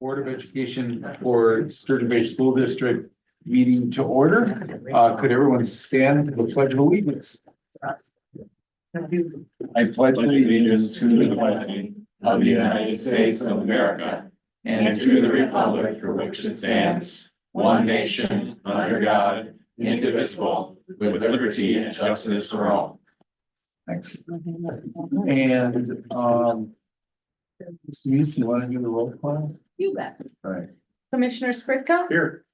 Board of Education for Sturgeon Bay School District meeting to order. Could everyone stand for the Pledge of Allegiance? I pledge allegiance to the flag of the United States of America and to the republic for which it stands, one nation, under God, indivisible, with liberty and justice for all. Thanks. And, Mr. Muse, you want to do the roll call? You bet. All right. Commissioner Skritka? Here.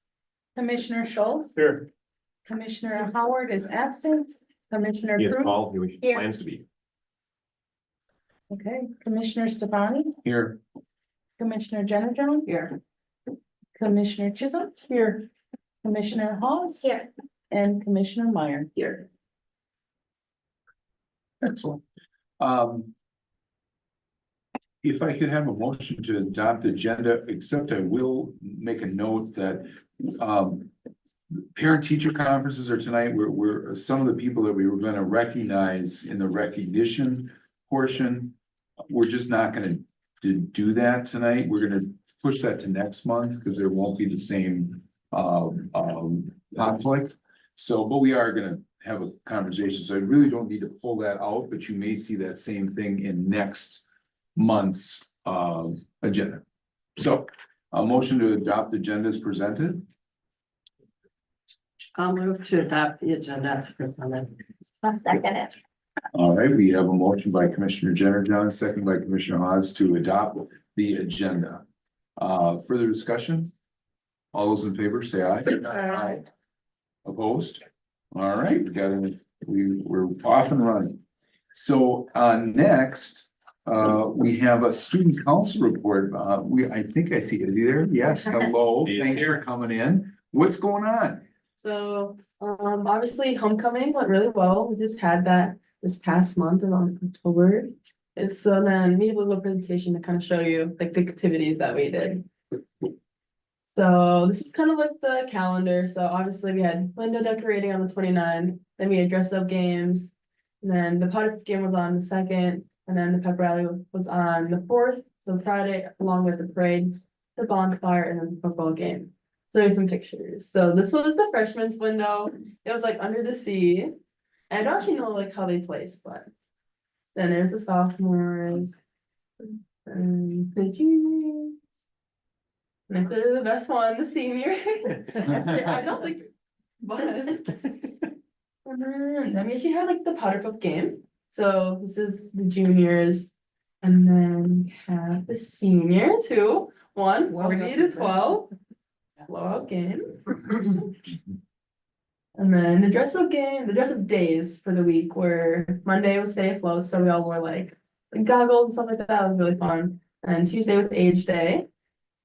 Commissioner Schultz? Here. Commissioner Howard is absent. Commissioner He is Prue? called, he Here. plans to be. Okay, Commissioner Stefani? Here. Commissioner Jenner here. Commissioner Chisholm? Here. Commissioner Hawes? Here. And Commissioner Meyer? Here. Excellent. If I could have a motion to adopt the agenda, except I will make a note that parent-teacher conferences are tonight. We're some of the people that we were going to recognize in the recognition portion. We're just not going to do that tonight. We're going to push that to next month because there won't be the same conflict. So, but we are going to have a conversation. So I really don't need to pull that out, but you may see that same thing in next month's agenda. So a motion to adopt the agenda is presented. I'll move to adopt the agenda as presented. I'll second it. All right, we have a motion by Commissioner Jenner, second by Commissioner Hawes to adopt the agenda. Further discussion? All those in favor say aye. Aye. Opposed? All right, we're off and running. So next, we have a student council report. I think I see, is he there? Yes, hello, thanks for coming in. What's going on? So, obviously homecoming went really well. We just had that this past month in October. And so then we have a little presentation to kind of show you like the activities that we did. So this is kind of like the calendar. So obviously we had window decorating on the 29th, then we had dress up games, and then the potluck game was on the 2nd, and then the pep rally was on the 4th, so Friday, along with the parade, the bonfire, and then the football game. So there's some pictures. So this was the freshman's window. It was like under the sea. And I don't actually know like how they placed, but then there's the sophomores and the juniors. And they're the best one, the senior. I don't think, but and then we actually had like the powder puff game. So this is the juniors, and then we have the seniors who won 40-12. Blowout game. And then the dress up days for the week were Monday was stay afloat, so we all wore like goggles and stuff like that. That was really fun. And Tuesday was age day.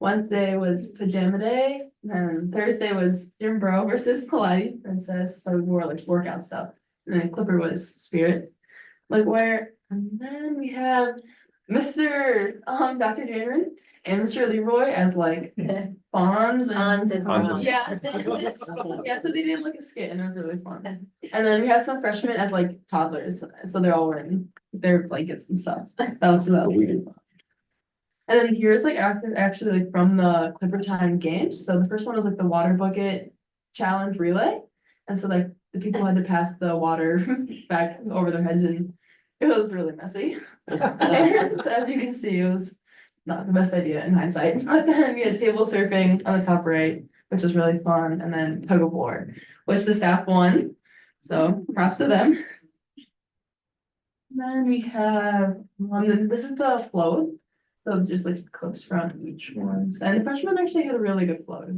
Wednesday was pajama day. And Thursday was gym bro versus Pilates princess. So we wore like workout stuff. And then Clipper was spirit. Like where, and then we have Mr. Dr. Jaron and Mr. Leroy as like Fonz and yeah. Yeah, so they did like a skit and it was really fun. And then we have some freshmen as like toddlers, so they're all wearing their blankets and stuff. That was really fun. And then here's like actually like from the Clipper Time games. So the first one was like the water bucket challenge relay. And so like the people had to pass the water back over their heads, and it was really messy. As you can see, it was not the best idea in hindsight. But then we had table surfing on the top right, which was really fun, and then tug of war, which the staff won. So props to them. And then we have this is the float. So just like clips from each one. And the freshman actually had a really good float.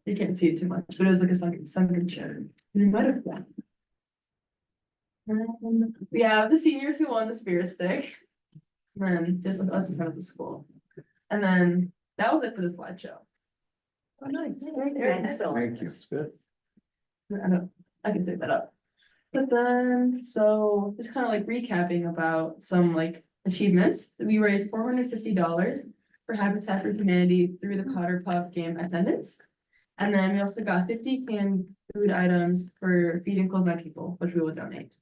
You can't see it too much, but it was like a sunken chair. You might have won. And we have the seniors who won the spirit stick. And then just like us in front of the school. And then that was it for the slideshow. Oh, nice. Thank you. I can take that up. But then, so just kind of like recapping about some like achievements. We raised $450 for Habitat for Humanity through the Powder Puff game attendance. And then we also got 50 canned food items for Feed and Clothe My People, which we will donate.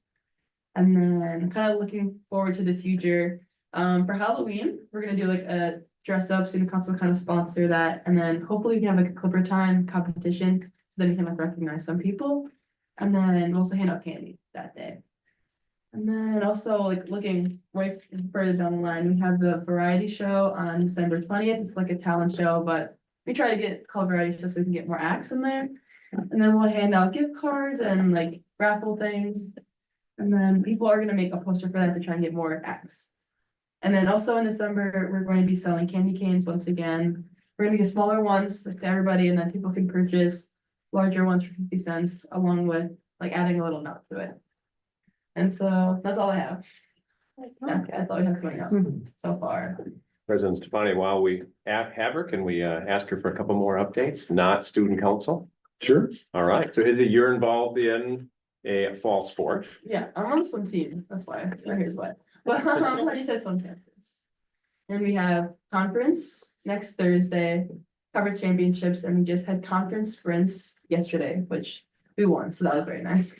And then kind of looking forward to the future. For Halloween, we're gonna do like a dress up, student council kind of sponsor that, and then hopefully we can have like a clipper time competition, so then we can like recognize some people. And then we'll also hand out candy that day. And then also like looking right further down the line, we have the variety show on December 20th. It's like a talent show, but we try to get called variety show so we can get more acts in there. And then we'll hand out gift cards and like raffle things. And then people are gonna make a poster for that to try and get more acts. And then also in December, we're going to be selling candy canes once again. We're gonna get smaller ones like to everybody, and then people can purchase larger ones for 50 cents, along with like adding a little note to it. And so that's all I have. Okay, that's all we have going on so far. President Stefani, while we have her, can we ask her for a couple more updates, not student council? Sure. All right, so is it you're involved in a fall sport? Yeah, I'm on the swim team, that's why, my hair's wet. But I just said swim campus. And we have conference next Thursday, conference championships, and we just had conference sprints yesterday, which we won, so that was very nice.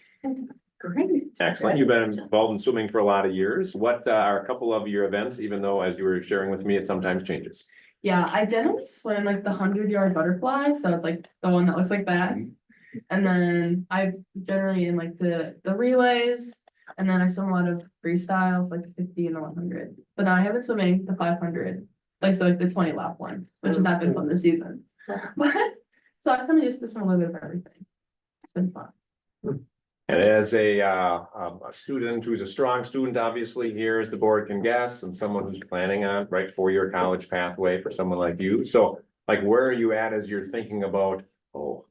Great. Excellent. You've been involved in swimming for a lot of years. What are a couple of your events, even though as you were sharing with me, it sometimes changes? Yeah, I generally swim like the 100-yard butterfly, so it's like the one that looks like that. And then I generally in like the relays, and then I swim a lot of freestyles, like the 50 and the 100. But now I haven't swimming the 500, like so like the 20 lap one, which has not been fun this season. But so I kind of just swim a little bit of everything. It's been fun. And as a student who's a strong student, obviously, here as the board can guess, and someone who's planning on right 4-year college pathway for someone like you. So like, where are you at as you're thinking about, oh,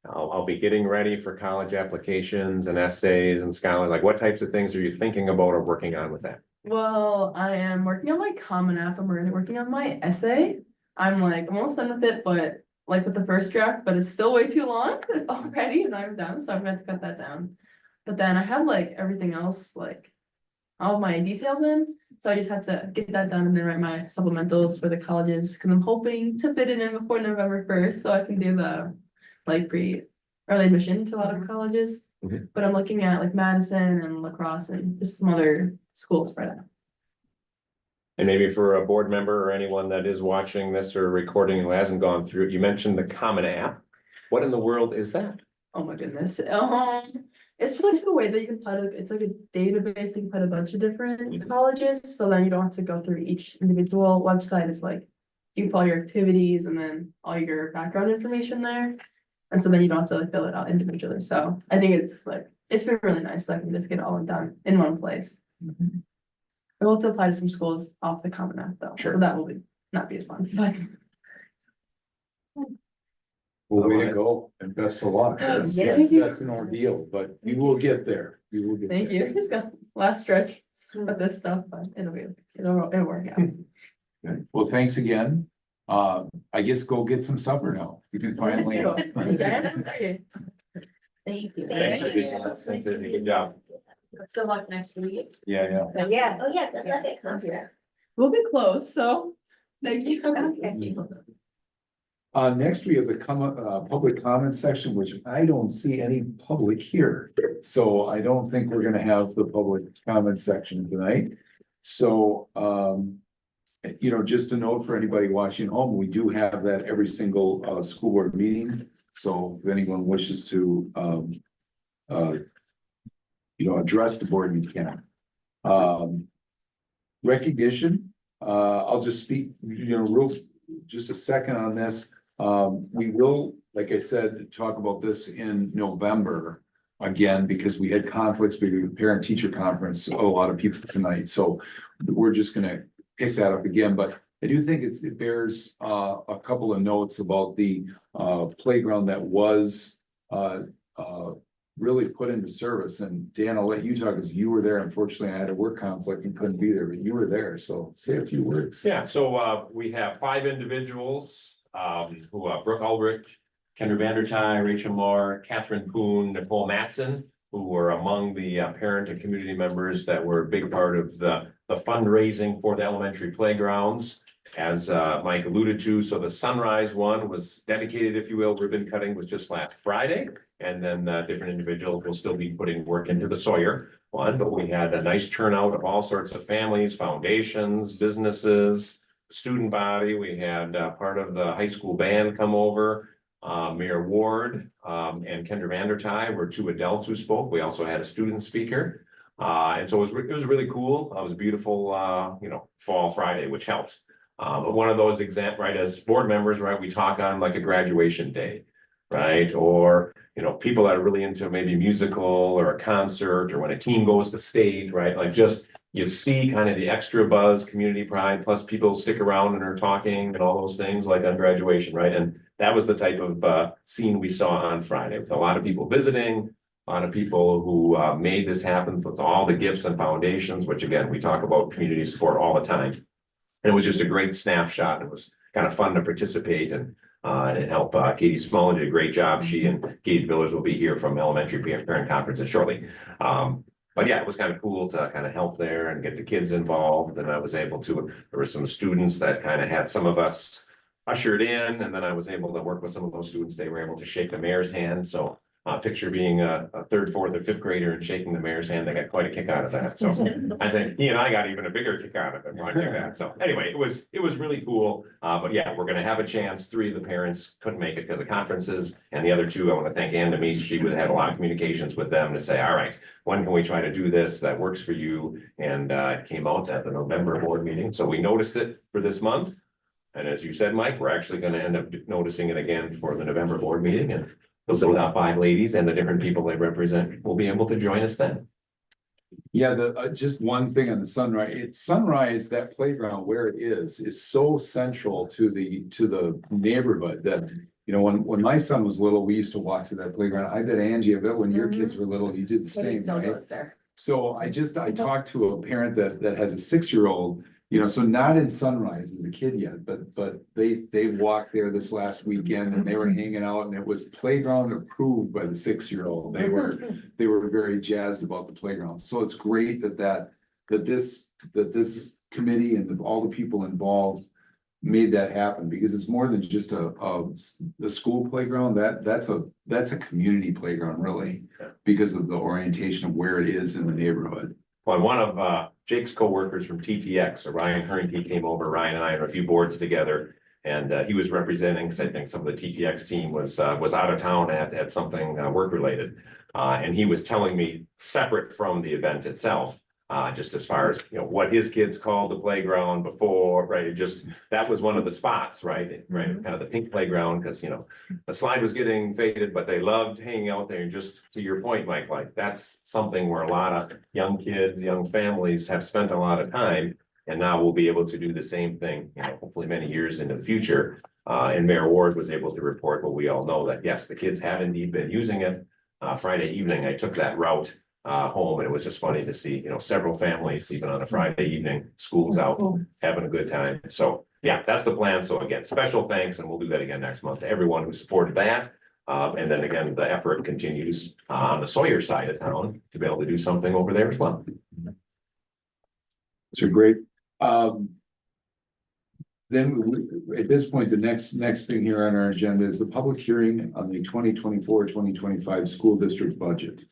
I'll be getting ready for college applications and essays and scholarly, like what types of things are you thinking about or working on with that? Well, I am working on my Common App. I'm really working on my essay. I'm almost done with it, but like with the first draft, but it's still way too long. It's already and I'm done, so I'm gonna have to cut that down. But then I have like everything else, like all my details in, so I just have to get that done and then write my supplementals for the colleges, because I'm hoping to fit it in before November 1st, so I can do the like early admission to a lot of colleges. Mhm. But I'm looking at like Madison and La Crosse and just some other schools spread out. And maybe for a board member or anyone that is watching this or recording who hasn't gone through it, you mentioned the Common App. What in the world is that? Oh my goodness. It's just the way that you can put it's like a database, you can put a bunch of different colleges, so then you don't have to go through each individual website. It's like you put all your activities and then all your background information there. And so then you don't have to like fill it out individually. So I think it's been really nice. So I can just get it all done in one place. I will have to apply to some schools off the Common App though, so Sure. that will not be as fun, but. Well, way to go and best of luck. That's an ordeal, but you will get there. You will get there. Thank you. Just got last stretch with this stuff, but it'll work out. Good. Well, thanks again. I guess go get some supper now. You can finally. Thank you. Thanks for being with us. Thanks, Izzy. Good job. Let's good luck next week. Yeah. Yeah, oh yeah, good luck at conference. We'll be close, so thank you. Okay. Next we have the public comment section, which I don't see any public here. So I don't think we're gonna have the public comment section tonight. So, just a note for anybody watching home, we do have that every single, school board meeting. So if anyone wishes to, address the board, you can. Recognition, I'll just speak, just a second on this. We will, like I said, talk about this in November again, because we had conflicts between the parent teacher conference, a lot of people tonight, so we're just gonna pick that up again, but I do think it bears a couple of notes about the playground that was really put into service. And Dan, I'll let you talk, because you were there. Unfortunately, I had a work conflict and couldn't be there, but you were there, so say a few words. Yeah, so we have 5 individuals who Brooke Aldrich, Kendra Vandertine, Rachel Moore, Catherine Poon, Nicole Matson, who were among the parent and community members that were a big part of the fundraising for the elementary playgrounds. As Mike alluded to, so the Sunrise one was dedicated, if you will, ribbon cutting was just last Friday. And then different individuals will still be putting work into the Sawyer one, but we had a nice turnout of all sorts of families, foundations, businesses, student body. We had part of the high school band come over. Mayor Ward and Kendra Vandertine were two adults who spoke. We also had a student speaker. And so it was really cool. It was a beautiful, fall Friday, which helped. But one of those right, as board members, right, we talk on like a graduation day, right? Or, people that are really into maybe musical or a concert, or when a team goes to state, right? Like just, you see kind of the extra buzz, community pride, plus people stick around and are talking and all those things like on graduation, right? And that was the type of scene we saw on Friday, with a lot of people visiting, a lot of people who made this happen with all the gifts and foundations, which again, we talk about community support all the time. And it was just a great snapshot. It was kind of fun to participate and help. Katie Smalley did a great job. She and Katie Villers will be here from elementary parent conferences shortly. But yeah, it was kind of cool to kind of help there and get the kids involved. And I was able to, there were some students that kind of had some of us ushered in, and then I was able to work with some of those students. They were able to shake the mayor's hand. So picture being a third, fourth, or fifth grader and shaking the mayor's hand. They got quite a kick out of that. So I think he and I got even a bigger kick out of it watching that. So anyway, it was really cool. But yeah, we're gonna have a chance. 3 of the parents couldn't make it because of conferences, and the other 2, I want to thank Ann Demise. She would have had a lot of communications with them to say, all right, when can we try to do this that works for you? And it came out at the November board meeting. So we noticed it for this month. And as you said, Mike, we're actually going to end up noticing it again for the November board meeting, and those 5 ladies and the different people they represent will be able to join us then. Yeah, just one thing on the Sunrise, that playground where it is so central to the neighborhood that, when my son was little, we used to walk to that playground. I bet Angie, when your kids were little, you did the same, right? So I talked to a parent that has a 6-year-old, so not in Sunrise as a kid yet, but they walked there this last weekend and they were hanging out, and it was playground approved by the 6-year-old. They were very jazzed about the playground. So it's great that this committee and all the people involved made that happen, because it's more than just the school playground. That's a community playground, really, because of the orientation of where it is in the neighborhood. Well, one of Jake's coworkers from TTX, so Ryan Hernkey, came over. Ryan and I had a few boards together, and he was representing, because I think some of the TTX team was out of town at something work related. And he was telling me, separate from the event itself, just as far as, what his kids called the playground before, right? That was one of the spots, right? Kind of the pink playground, because, the slide was getting faded, but they loved hanging out there. And just to your point, Mike, like that's something where a lot of young kids, young families have spent a lot of time. And now we'll be able to do the same thing, hopefully many years into the future. And Mayor Ward was able to report what we all know, that yes, the kids have indeed been using it. Friday evening, I took that route home, and it was just funny to see, several families, even on a Friday evening, school's out, having a good time. So yeah, that's the plan. So again, special thanks, and we'll do that again next month to everyone who supported that. And then again, the effort continues on the Sawyer side of town to be able to do something over there as well. So great. Then at this point, the next thing here on our agenda is the public hearing on the 2024-2025 school district budget.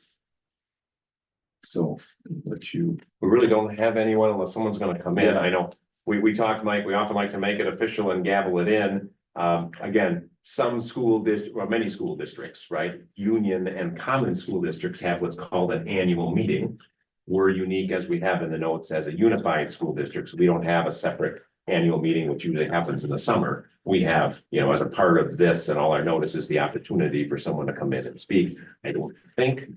So we really don't have anyone unless someone's going to come in. I know we talked, Mike, we often like to make it official and gavel it in. Again, many school districts, right? Union and common school districts have what's called an annual meeting. We're unique, as we have in the notes, as a unified school district. So we don't have a separate annual meeting, which usually happens in the summer. We have, as a part of this and all our notices, the opportunity for someone to come in and speak. I don't think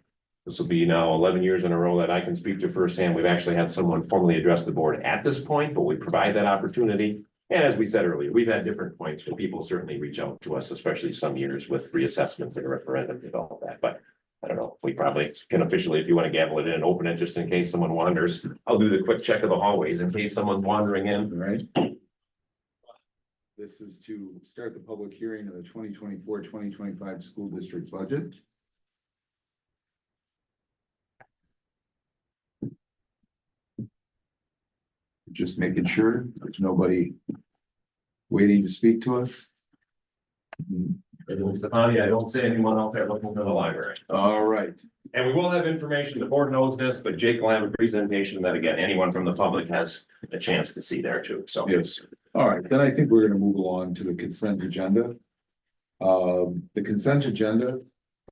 this will be now 11 years in a row that I can speak to firsthand. We've actually had someone formally address the board at this point, but we provide that opportunity. And as we said earlier, we've had different points where people certainly reach out to us, especially some years with reassessments and a referendum and all that. But I don't know, we probably can officially, if you want to gavel it in and open it just in case someone wanders. I'll do the quick check of the hallways in case someone's wandering in. all right. This is to start the public hearing of the 2024-2025 school district budget. Just making sure there's nobody waiting to speak to us. Stefani, I don't see anyone out there looking for the library. All right. And we will have information, the board knows this, but Jake will have a presentation that, again, anyone from the public has a chance to see there too. So Yes. All right, then I think we're gonna move along to the consent agenda. The consent agenda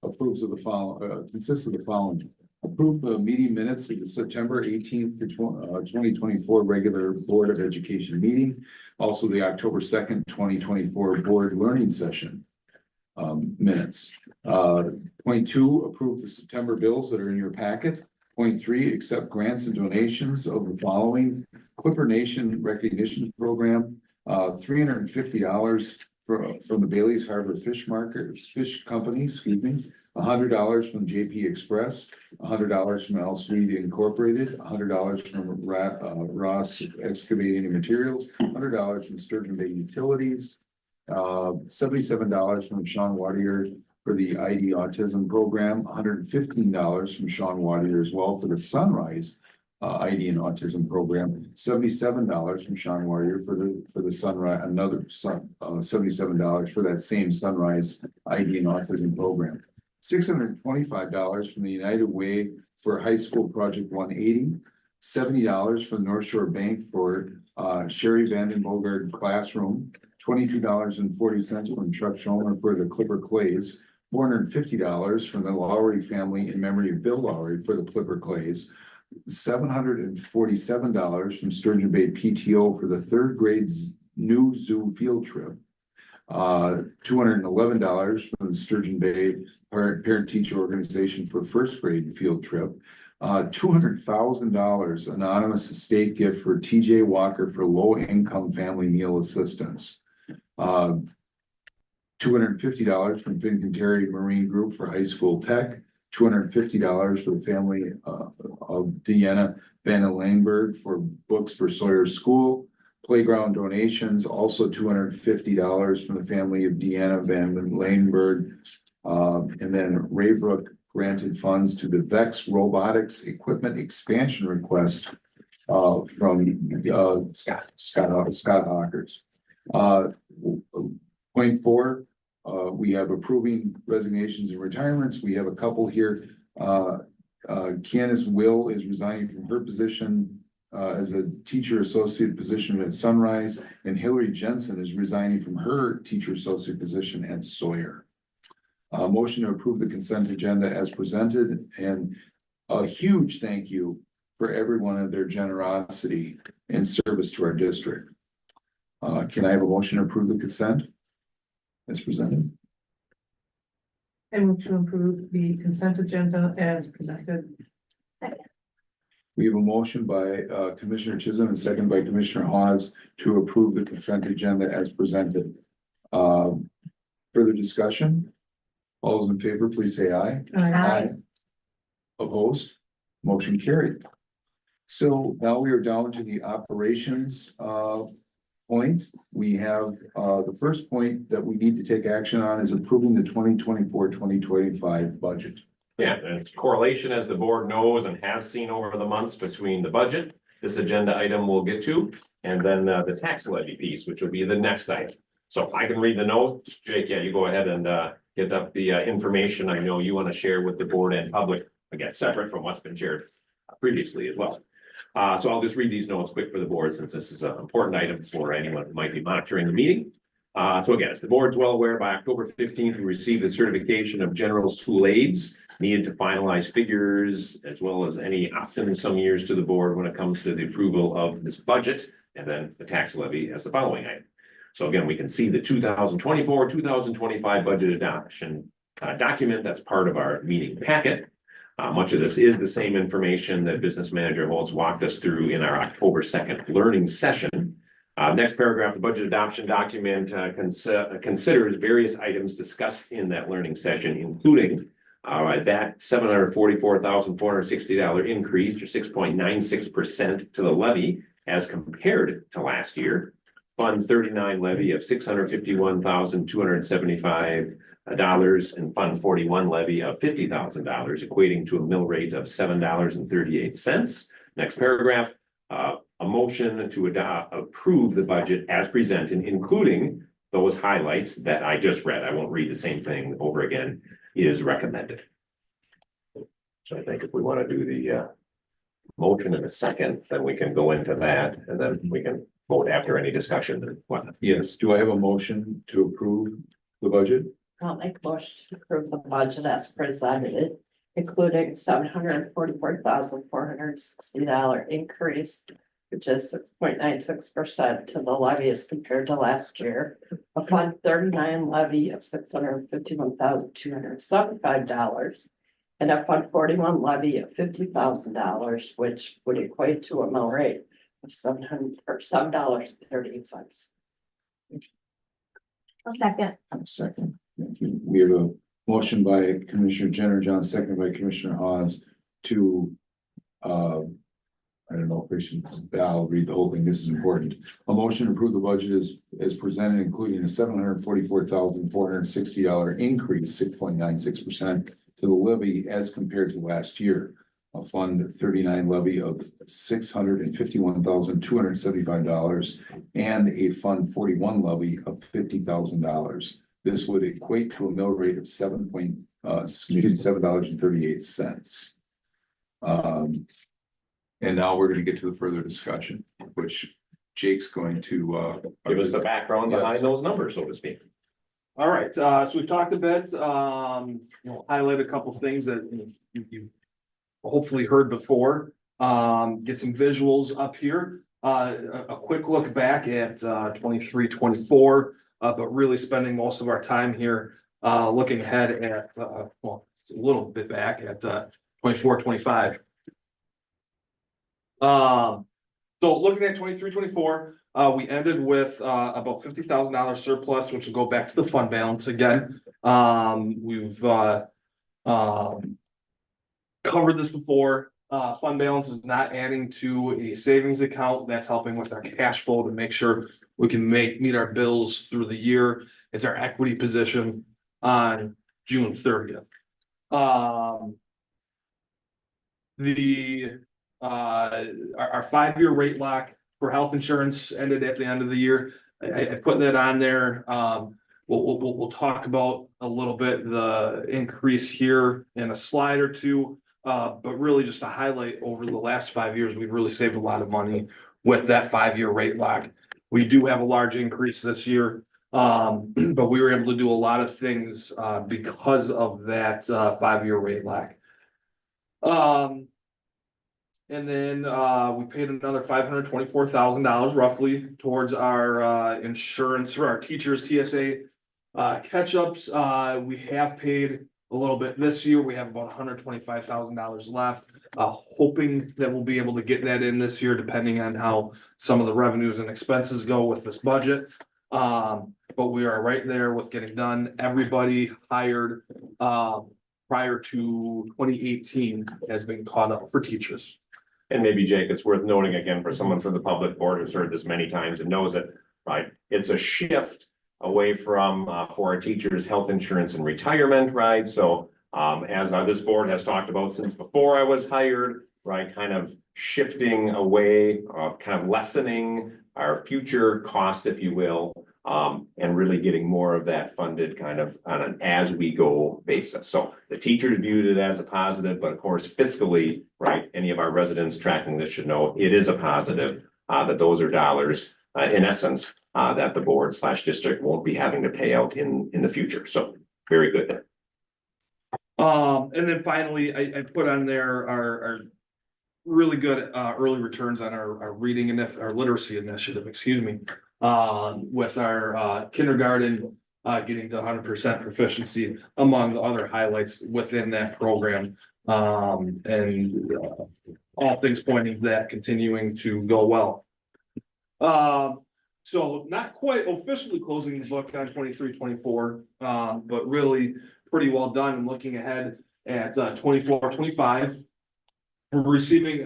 approves of the following, consists of the following. Approve the meeting minutes of the September 18th to 2024 regular Board of Education meeting. Also the October 2nd, 2024 board learning session minutes. Point 2, approve the September bills that are in your packet. Point 3, accept grants and donations of the following: Clipper Nation Recognition Program, $350 from the Bailey's Harbor Fish Company, $100 from JP Express, $100 from L Sweet Incorporated, $100 from Ross Excavating and Materials, $100 from Sturgeon Bay Utilities, $77 from Sean Wadier for the ID Autism Program, $115 from Sean Wadier as well for the Sunrise ID and Autism Program, $77 from Sean Wadier for the Sunrise, $77 for that same Sunrise ID and Autism Program. $625 from the United Way for High School Project 180, $70 from North Shore Bank for Sherry Vanden Bogart Classroom, $22.40 from Chuck Schomer for the Clipper Clays, $450 from the Lowry family in memory of Bill Lowry for the Clipper Clays, $747 from Sturgeon Bay PTO for the third grade's new zoo field trip, $211 from the Sturgeon Bay Parent Teacher Organization for first grade field trip, $200,000 anonymous estate gift for TJ Walker for low income family meal assistance, $250 from Fincanterra Marine Group for high school tech, $250 for the family of Deanna Van Langberg for books for Sawyer School. Playground donations, also $250 from the family of Deanna Van Langberg. And then Raybrook granted funds to the VEX Robotics Equipment Expansion Request from Scott Hawkers. Point 4, we have approving resignations and retirements. We have a couple here. Candace Will is resigning from her position as a teacher associate position at Sunrise, and Hillary Jensen is resigning from her teacher associate position at Sawyer. Motion to approve the consent agenda as presented, and a huge thank you for everyone of their generosity and service to our district. Can I have a motion to approve the consent as presented? I move to approve the consent agenda as presented. We have a motion by Commissioner Chisholm and second by Commissioner Hawes to approve the consent agenda as presented. Further discussion? All those in favor, please say aye. Aye. Opposed? Motion carried. So now we are down to the operations point. We have the first point that we need to take action on is approving the 2024-2025 budget. Yeah, and it's correlation, as the board knows and has seen over the months, between the budget, this agenda item we'll get to, and then the tax levy piece, which will be the next item. So I can read the notes. Jake, yeah, you go ahead and get up the information I know you want to share with the board and public, again, separate from what's been shared previously as well. So I'll just read these notes quick for the board, since this is an important item for anyone who might be monitoring the meeting. So again, as the board's well aware, by October 15th, we received the certification of general school aids needed to finalize figures, as well as any options some years to the board when it comes to the approval of this budget, and then the tax levy as the following item. So again, we can see the 2024-2025 budget adoption document that's part of our meeting packet. Much of this is the same information that Business Manager Holtz walked us through in our October 2nd learning session. Next paragraph, the budget adoption document considers various items discussed in that learning session, including that $744,460 increase, or 6.96% to the levy as compared to last year. Fund 39 levy of $651,275 and Fund 41 levy of $50,000, equating to a mill rate of $7.38. Next paragraph, a motion to approve the budget as presented, including those highlights that I just read. I won't read the same thing over again, is recommended. So I think if we want to do the motion in a second, then we can go into that, and then we can vote after any discussion and whatnot. Yes, do I have a motion to approve the budget? I'll make a motion to approve the budget as presented, including $744,460 increase, which is 6.96% to the levy as compared to last year. A Fund 39 levy of $651,275. And a Fund 41 levy of $50,000, which would equate to a mill rate of $7.38. A second. Second, thank you. We have a motion by Commissioner Jenner John, second by Commissioner Hawes to, I don't know, I'll read the whole thing, this is important. A motion to approve the budget as presented, including a $744,460 increase, 6.96% to the levy as compared to last year. A Fund 39 levy of $651,275 and a Fund 41 levy of $50,000. This would equate to a mill rate of $7.38. And now we're going to get to the further discussion, which Jake's going to Give us the background behind those numbers, so to speak. All right, so we've talked a bit, highlight a couple things that you've hopefully heard before. Get some visuals up here. A quick look back at 23, 24, but really spending most of our time here looking ahead at, well, it's a little bit back at 24, 25. So looking at 23, 24, we ended with about $50,000 surplus, which will go back to the fund balance again. We've covered this before. Fund balance is not adding to a savings account. That's helping with our cash flow to make sure we can meet our bills through the year. It's our equity position on June 30th. Our 5-year rate lock for health insurance ended at the end of the year. I put that on there. We'll talk about a little bit the increase here in a slide or two. But really just to highlight over the last 5 years, we've really saved a lot of money with that 5-year rate lock. We do have a large increase this year, but we were able to do a lot of things because of that 5-year rate lock. And then we paid another $524,000 roughly towards our insurance for our teachers TSA catch-ups. We have paid a little bit this year. We have about $125,000 left, hoping that we'll be able to get that in this year, depending on how some of the revenues and expenses go with this budget. But we are right there with getting done. Everybody hired prior to 2018 has been caught up for teachers. And maybe, Jake, it's worth noting again for someone from the public board who's heard this many times and knows it, right? It's a shift away from for our teachers' health insurance and retirement, right? So as this board has talked about since before I was hired, right, kind of shifting away, kind of lessening our future cost, if you will, and really getting more of that funded kind of on an as we go basis. So the teachers viewed it as a positive, but of course fiscally, right, any of our residents tracking this should know it is a positive, that those are dollars in essence that the board / district won't be having to pay out in the future. So very good there. And then finally, I put on there our really good early returns on our reading and our literacy initiative, excuse me, with our kindergarten getting to 100% proficiency, among the other highlights within that program. And all things pointing to that continuing to go well. So not quite officially closing the book on 23, 24, but really pretty well done and looking ahead at 24, 25. We're receiving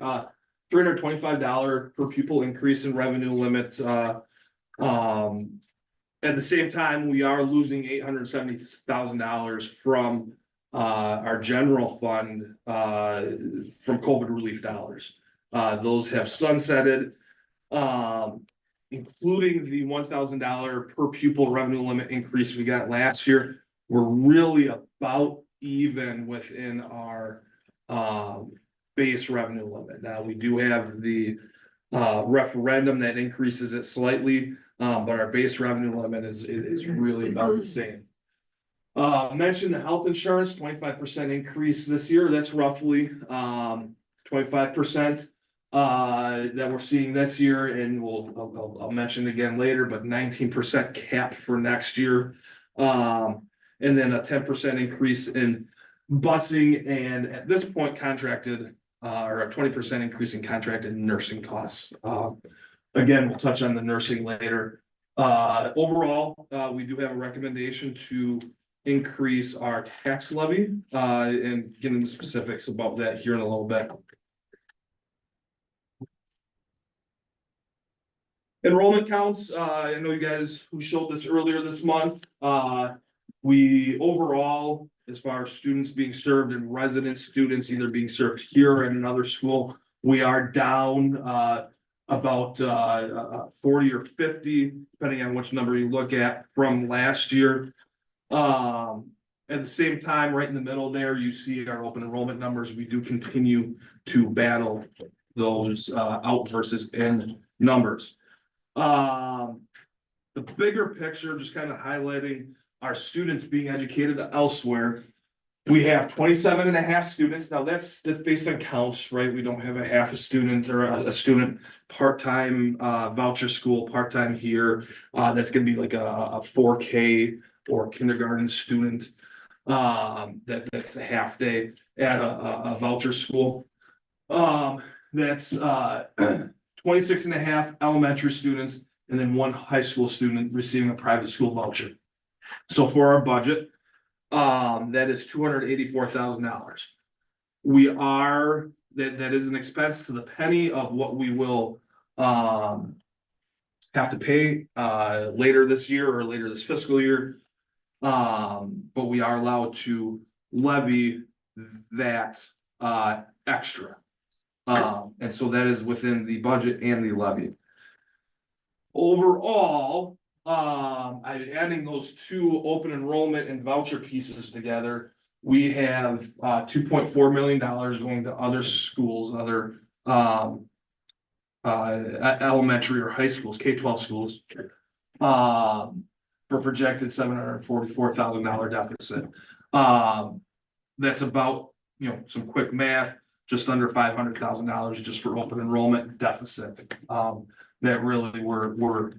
$325 per pupil increase in revenue limit. At the same time, we are losing $870,000 from our general fund from COVID relief dollars. Those have sunsetted, including the $1,000 per pupil revenue limit increase we got last year. We're really about even within our base revenue limit. Now, we do have the referendum that increases it slightly, but our base revenue limit is really about the same. Mentioned the health insurance, 25% increase this year, that's roughly 25%. That we're seeing this year, and I'll mention again later, but 19% cap for next year. And then a 10% increase in busing, and at this point contracted, or a 20% increase in contracted nursing costs. Again, we'll touch on the nursing later. Overall, we do have a recommendation to increase our tax levy, and get into specifics about that here in a little bit. Enrollment counts, I know you guys who showed this earlier this month, we overall, as far as students being served and resident students either being served here or in another school, we are down about 40 or 50, depending on which number you look at, from last year. At the same time, right in the middle there, you see our open enrollment numbers. We do continue to battle those out versus in numbers. The bigger picture, just kind of highlighting our students being educated elsewhere. We have 27 and a half students. Now that's based on counts, right? We don't have a half a student or a student part-time voucher school, part-time here. That's gonna be like a 4K or kindergarten student. That's a half day at a voucher school. That's 26 and a half elementary students, and then one high school student receiving a private school voucher. So for our budget, that is $284,000. That is an expense to the penny of what we will have to pay later this year or later this fiscal year. But we are allowed to levy that extra. And so that is within the budget and the levy. Overall, I'm adding those two open enrollment and voucher pieces together. We have $2.4 million going to other schools, other elementary or high schools, K-12 schools, for projected $744,000 deficit. That's about, some quick math, just under $500,000 just for open enrollment deficit. That really we're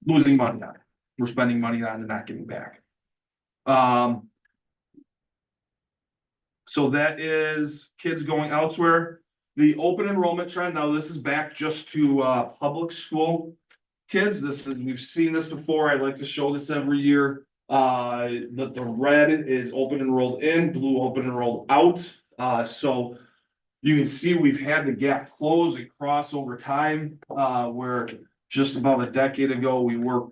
losing money on. We're spending money on and not getting back. So that is kids going elsewhere. The open enrollment trend, now this is back just to public school kids. We've seen this before. I like to show this every year. The red is open enrolled in, blue open enrolled out. So you can see we've had the gap close and cross over time, where just about a decade ago, we were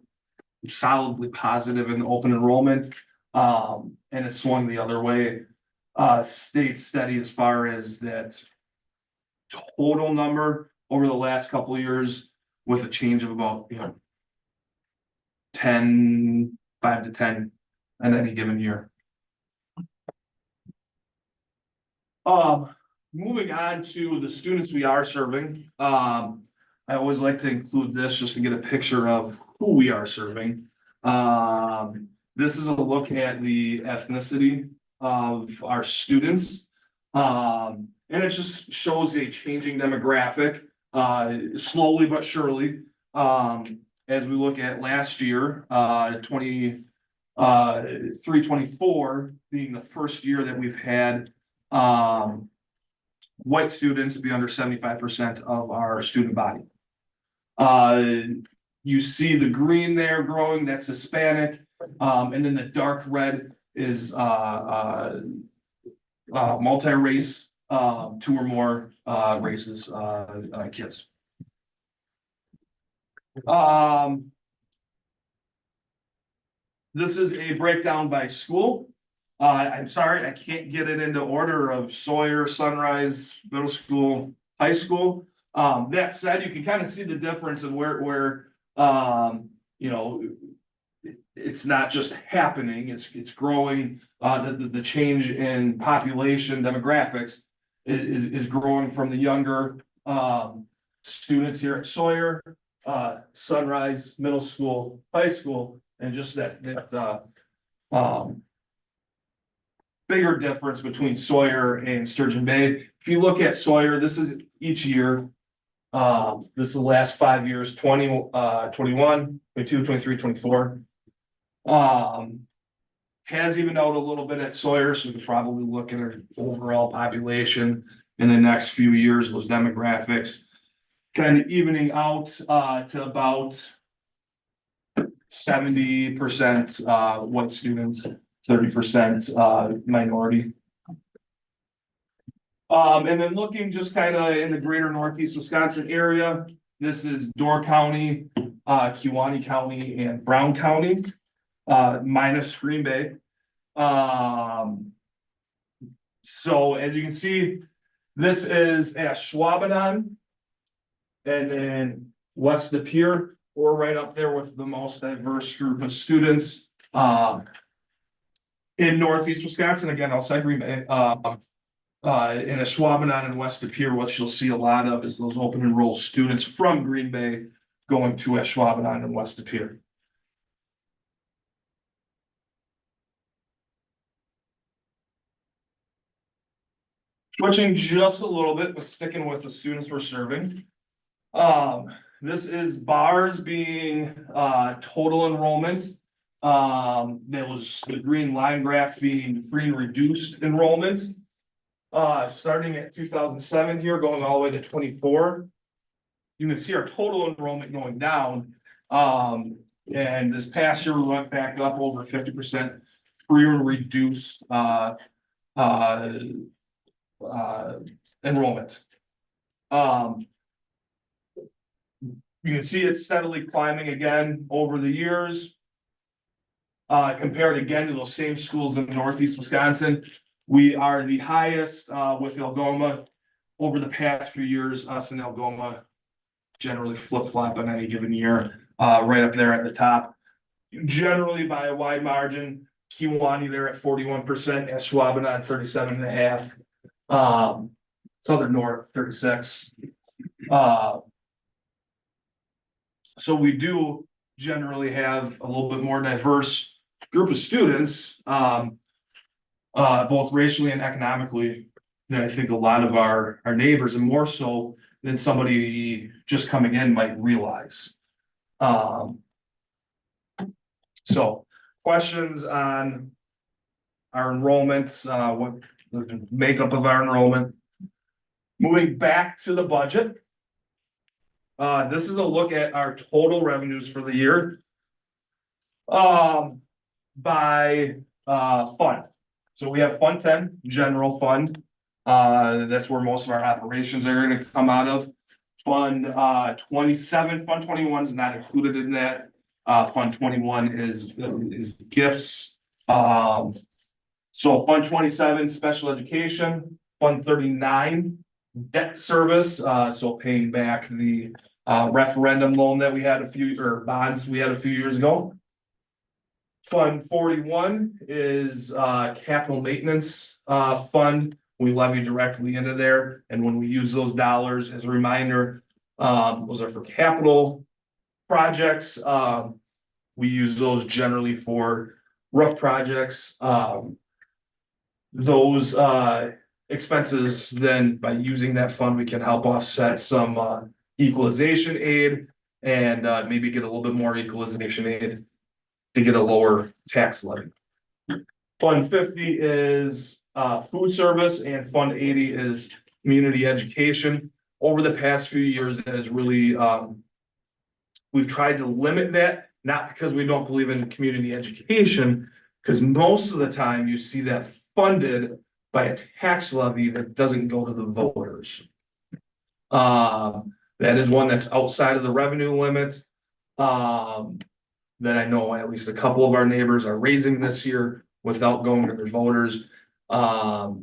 solidly positive in open enrollment. And it swung the other way, stayed steady as far as that total number over the last couple of years, with a change of about, 5 to 10 in any given year. Moving on to the students we are serving. I always like to include this just to get a picture of who we are serving. This is a look at the ethnicity of our students. And it just shows a changing demographic, slowly but surely. As we look at last year, 23-24 being the first year that we've had white students be under 75% of our student body. You see the green there growing, that's Hispanic, and then the dark red is multi-race, 2 or more races, kids. This is a breakdown by school. I'm sorry, I can't get it into order of Sawyer, Sunrise, middle school, high school. That said, you can kind of see the difference in where it's not just happening, it's growing. The change in population demographics is growing from the younger students here at Sawyer, Sunrise Middle School, High School, and just bigger difference between Sawyer and Sturgeon Bay. If you look at Sawyer, this is each year. This is the last 5 years, 21, 22, 23, 24. Has even out a little bit at Sawyer, so we could probably look at our overall population in the next few years, those demographics. Kind of evening out to about 70% white students, 30% minority. And then looking just kind of in the greater Northeast Wisconsin area, this is Door County, Kewaunee County, and Brown County, minus Green Bay. So as you can see, this is at Schwabenon. And then West De Pere, we're right up there with the most diverse group of students in Northeast Wisconsin, again, outside Green Bay. In Schwabenon and West De Pere, what you'll see a lot of is those open enroll students from Green Bay going to Schwabenon and West De Pere. Switching just a little bit, but sticking with the students we're serving. This is bars being total enrollment. There was the green line graph being free and reduced enrollment. Starting at 2007 here, going all the way to 24. You can see our total enrollment going down. And this past year we went back up over 50% free and reduced enrollment. You can see it steadily climbing again over the years. Compared again to those same schools in Northeast Wisconsin, we are the highest with Algoma. Over the past few years, us and Algoma generally flip-flop on any given year, right up there at the top. Generally by a wide margin, Kewaunee there at 41%, at Schwabenon 37.5%. Southern North 36. So we do generally have a little bit more diverse group of students, both racially and economically, than I think a lot of our neighbors, and more so than somebody just coming in might realize. So questions on our enrollment, what the makeup of our enrollment. Moving back to the budget. This is a look at our total revenues for the year. By fund. So we have Fund 10, General Fund. That's where most of our operations are going to come out of. Fund 27, Fund 21 is not included in that. Fund 21 is gifts. So Fund 27, Special Education. Fund 39, Debt Service. So paying back the referendum loan that we had bonds we had a few years ago. Fund 41 is capital maintenance fund. We levy directly into there, and when we use those dollars, as a reminder, those are for capital projects. We use those generally for roof projects. Those expenses, then by using that fund, we can help offset some equalization aid and maybe get a little bit more equalization aid to get a lower tax levy. Fund 50 is food service, and Fund 80 is community education. Over the past few years, that is really we've tried to limit that, not because we don't believe in community education, because most of the time you see that funded by a tax levy that doesn't go to the voters. That is one that's outside of the revenue limit. That I know at least a couple of our neighbors are raising this year without going to their voters. Where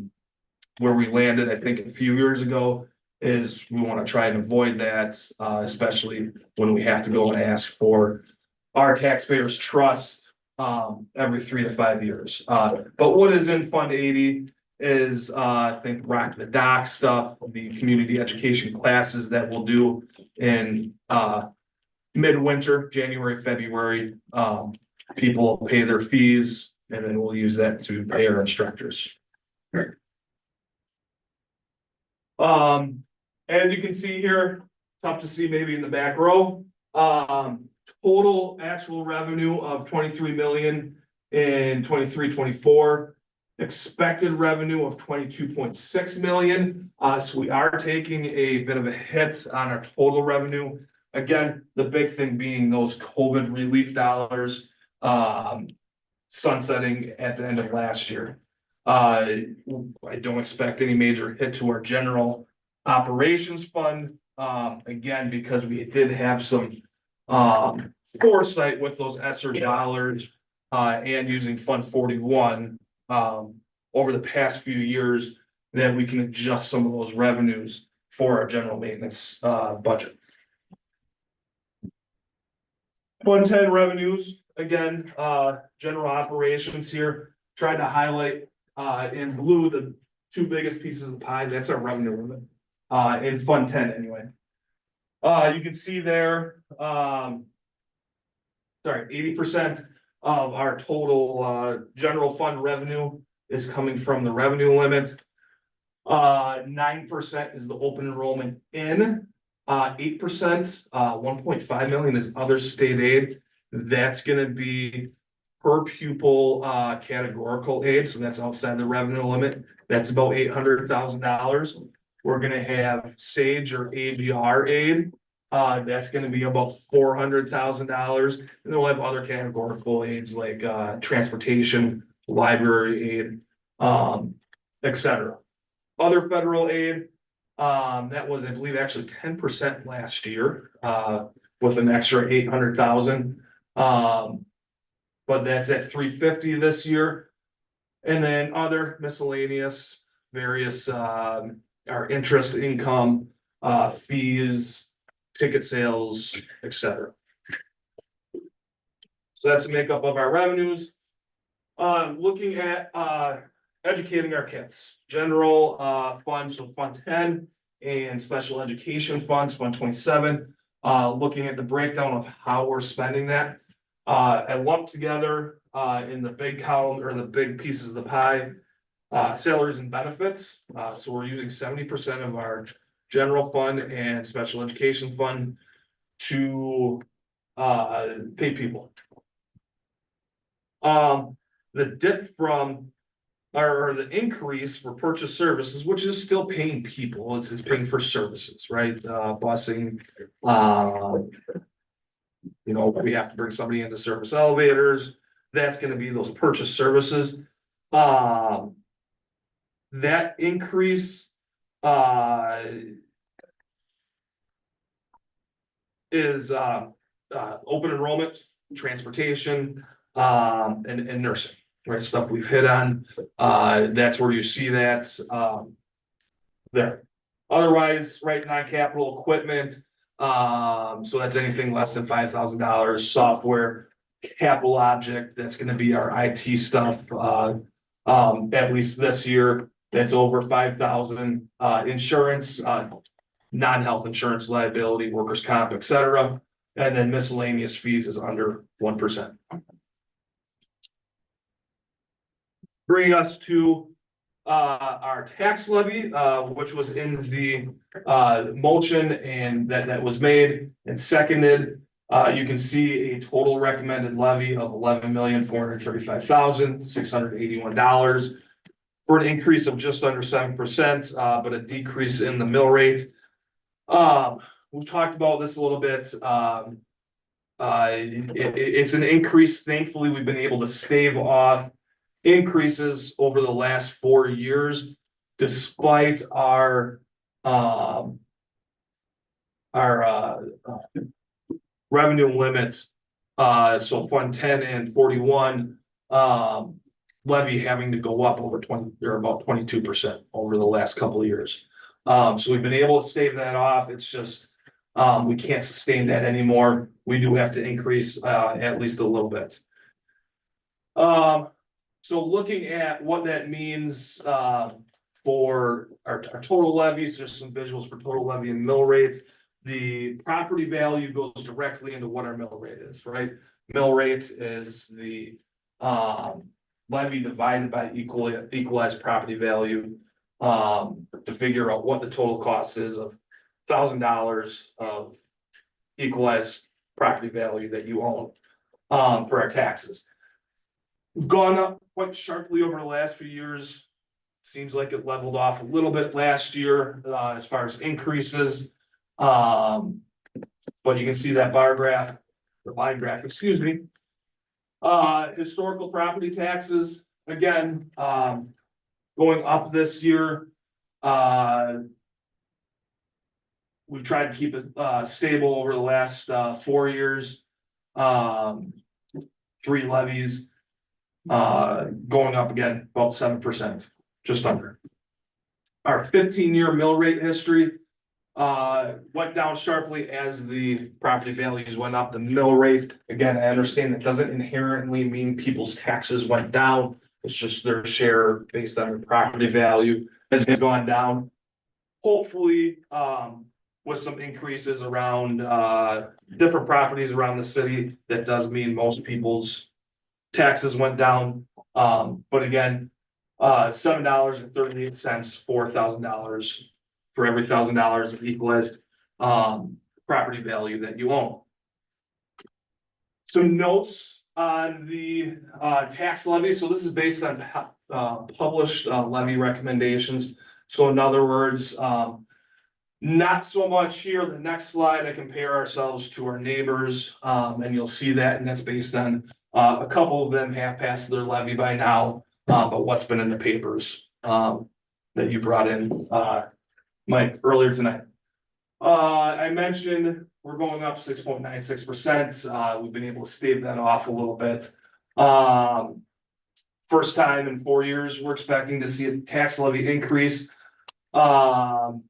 we landed, I think a few years ago, is we want to try and avoid that, especially when we have to go and ask for our taxpayers' trust every 3 to 5 years. But what is in Fund 80 is, I think Rock the Dock stuff, the community education classes that we'll do in, midwinter, January, February. People pay their fees and then we'll use that to pay our instructors. As you can see here, tough to see maybe in the back row. Total actual revenue of 23 million in 23-24. Expected revenue of 22.6 million. So we are taking a bit of a hit on our total revenue. Again, the big thing being those COVID relief dollars, sunsetting at the end of last year. I don't expect any major hit to our general operations fund. Again, because we did have some foresight with those ESSER dollars and using Fund 41 over the past few years, that we can adjust some of those revenues for our general maintenance budget. Fund 10 revenues, again, general operations here, tried to highlight in blue the two biggest pieces of the pie. That's our revenue limit in Fund 10 anyway. You can see there, sorry, 80% of our total general fund revenue is coming from the revenue limit. 9% is the open enrollment in. 8%, 1.5 million is other state aid. That's gonna be per pupil categorical aid, so that's outside the revenue limit. That's about $800,000. We're gonna have SAGE or AGR aid. That's gonna be about $400,000. And then we'll have other categorical aids like transportation, library aid, etc. Other federal aid, that was, I believe, actually 10% last year, with an extra 800,000. But that's at 350 this year. And then other miscellaneous, various, our interest income, fees, ticket sales, etc. So that's the makeup of our revenues. Looking at educating our kids, general funds, so Fund 10 and special education funds, Fund 27. Looking at the breakdown of how we're spending that. I lumped together in the big column or the big pieces of the pie, salaries and benefits. So we're using 70% of our general fund and special education fund to pay people. The dip from or the increase for purchase services, which is still paying people, it's paying for services, right? Busing, you know, we have to bring somebody into service elevators. That's gonna be those purchase services. That increase is open enrollment, transportation, and nursing, right? Stuff we've hit on. That's where you see that there. Otherwise, right, non-capital equipment. So that's anything less than $5,000. Software, capital object, that's gonna be our IT stuff. At least this year, that's over 5,000. Insurance, non-health insurance, liability, workers' comp, etc. And then miscellaneous fees is under 1%. Bringing us to our tax levy, which was in the motion and that was made and seconded. You can see a total recommended levy of $11,435,681 for an increase of just under 7%, but a decrease in the mill rate. We've talked about this a little bit. It's an increase. Thankfully, we've been able to stave off increases over the last 4 years, despite our revenue limits. So Fund 10 and 41 levy having to go up over 20 or about 22% over the last couple of years. So we've been able to stave that off. It's just we can't sustain that anymore. We do have to increase at least a little bit. So looking at what that means, for our total levies, there's some visuals for total levy and mill rate. The property value goes directly into what our mill rate is, right? Mill rate is the, levy divided by equalized property value. To figure out what the total cost is of $1,000 of equalized property value that you own, for our taxes. We've gone up quite sharply over the last few years. Seems like it leveled off a little bit last year, as far as increases. But you can see that bar graph, or line graph, excuse me. Historical property taxes, again, going up this year. We've tried to keep it, stable over the last, 4 years. 3 levies. Going up again, about 7%, just under. Our 15-year mill rate history went down sharply as the property values went up. The mill rate, again, I understand that doesn't inherently mean people's taxes went down. It's just their share based on their property value has gone down. Hopefully, with some increases around different properties around the city, that does mean most people's taxes went down, but again, $7.38, $4,000 for every $1,000 of equalized property value that you own. Some notes on the tax levy. So this is based on published levy recommendations. So in other words, not so much here. The next slide, I compare ourselves to our neighbors, and you'll see that, and that's based on a couple of them have passed their levy by now, but what's been in the papers that you brought in, Mike, earlier tonight. I mentioned we're going up 6.96%. We've been able to stave that off a little bit. First time in 4 years, we're expecting to see a tax levy increase. And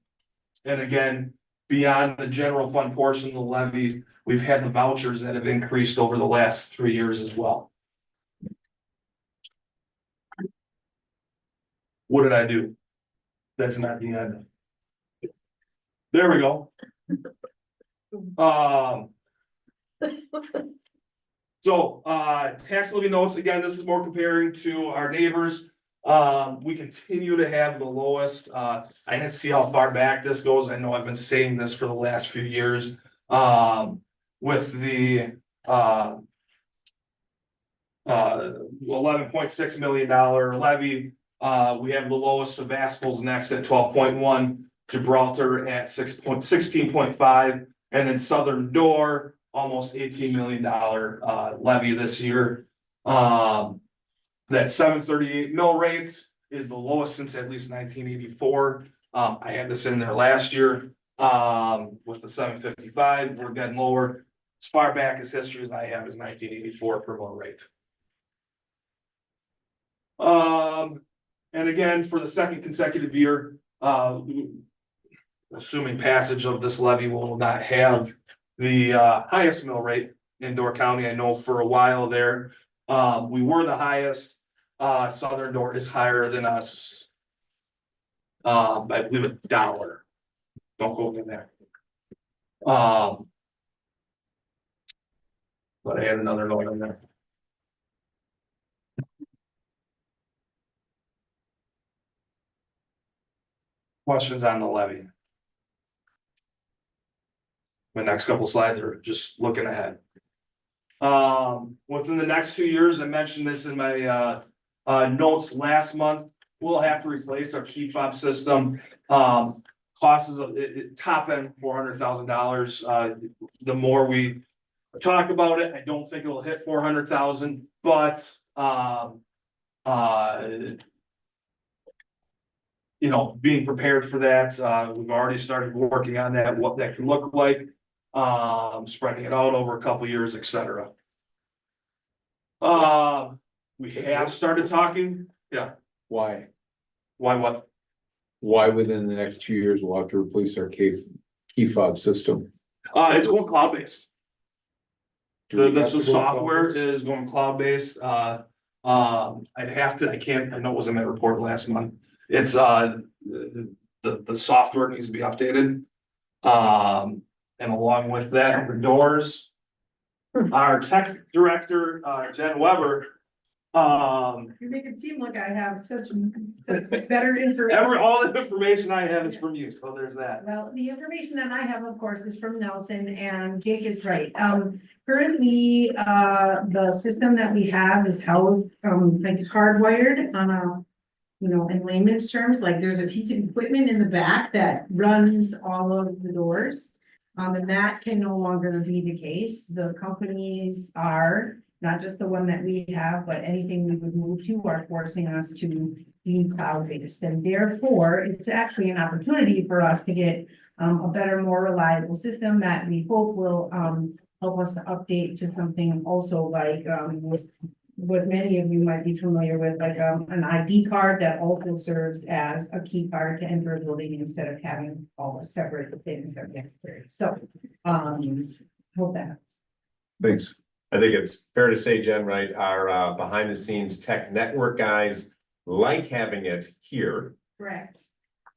again, beyond the general fund portion of the levy, we've had the vouchers that have increased over the last 3 years as well. What did I do? That's not the end. There we go. So tax levy notes, again, this is more comparing to our neighbors. We continue to have the lowest. I didn't see how far back this goes. I know I've been saying this for the last few years. With the $11.6 million levy, we have the lowest. Sebastopol's next at 12.1, Gibraltar at 16.5, and then Southern Door almost $18 million levy this year. That 738 mill rate is the lowest since at least 1984. I had this in there last year. With the 755, we're getting lower. As far back as history as I have is 1984 for mill rate. And again, for the second consecutive year, assuming passage of this levy, will not have the highest mill rate in Door County. I know for a while there, we were the highest. Southern Door is higher than us. I believe $1. Don't go in there. But I had another note on there. Questions on the levy? My next couple slides are just looking ahead. Within the next 2 years, I mentioned this in my notes last month, we'll have to replace our key fob system. Cost is top end $400,000. The more we talk about it, I don't think it'll hit 400,000, but you know, being prepared for that, we've already started working on that, what that can look like, spreading it out over a couple of years, etc. We have started talking. Yeah. Why? Why what? Why within the next 2 years we'll have to replace our key fob system? It's going cloud-based. Do we The have to go software cloud-based? is going cloud-based. I'd have to, I know it was in my report last month. It's, the software needs to be updated. And along with that, the doors. Our tech director, Jen Weber. You make it seem like I have such better information. All the information I have is from you, so there's that. Well, the information that I have, of course, is from Nelson, and Jake is right. Currently, the system that we have is housed, like hardwired on a, you know, in layman's terms, like there's a piece of equipment in the back that runs all of the doors. And that can no longer be the case. The companies are, not just the one that we have, but anything we would move to are forcing us to be cloud-based. And therefore, it's actually an opportunity for us to get a better, more reliable system that we hope will help us to update to something also like with what many of you might be familiar with, like an ID card that also serves as a key card to enter a building instead of having all the separate things that we have to carry. So, hope that helps. Thanks. I think it's fair to say, Jen, right, our behind the scenes tech network guys like having it here. Correct.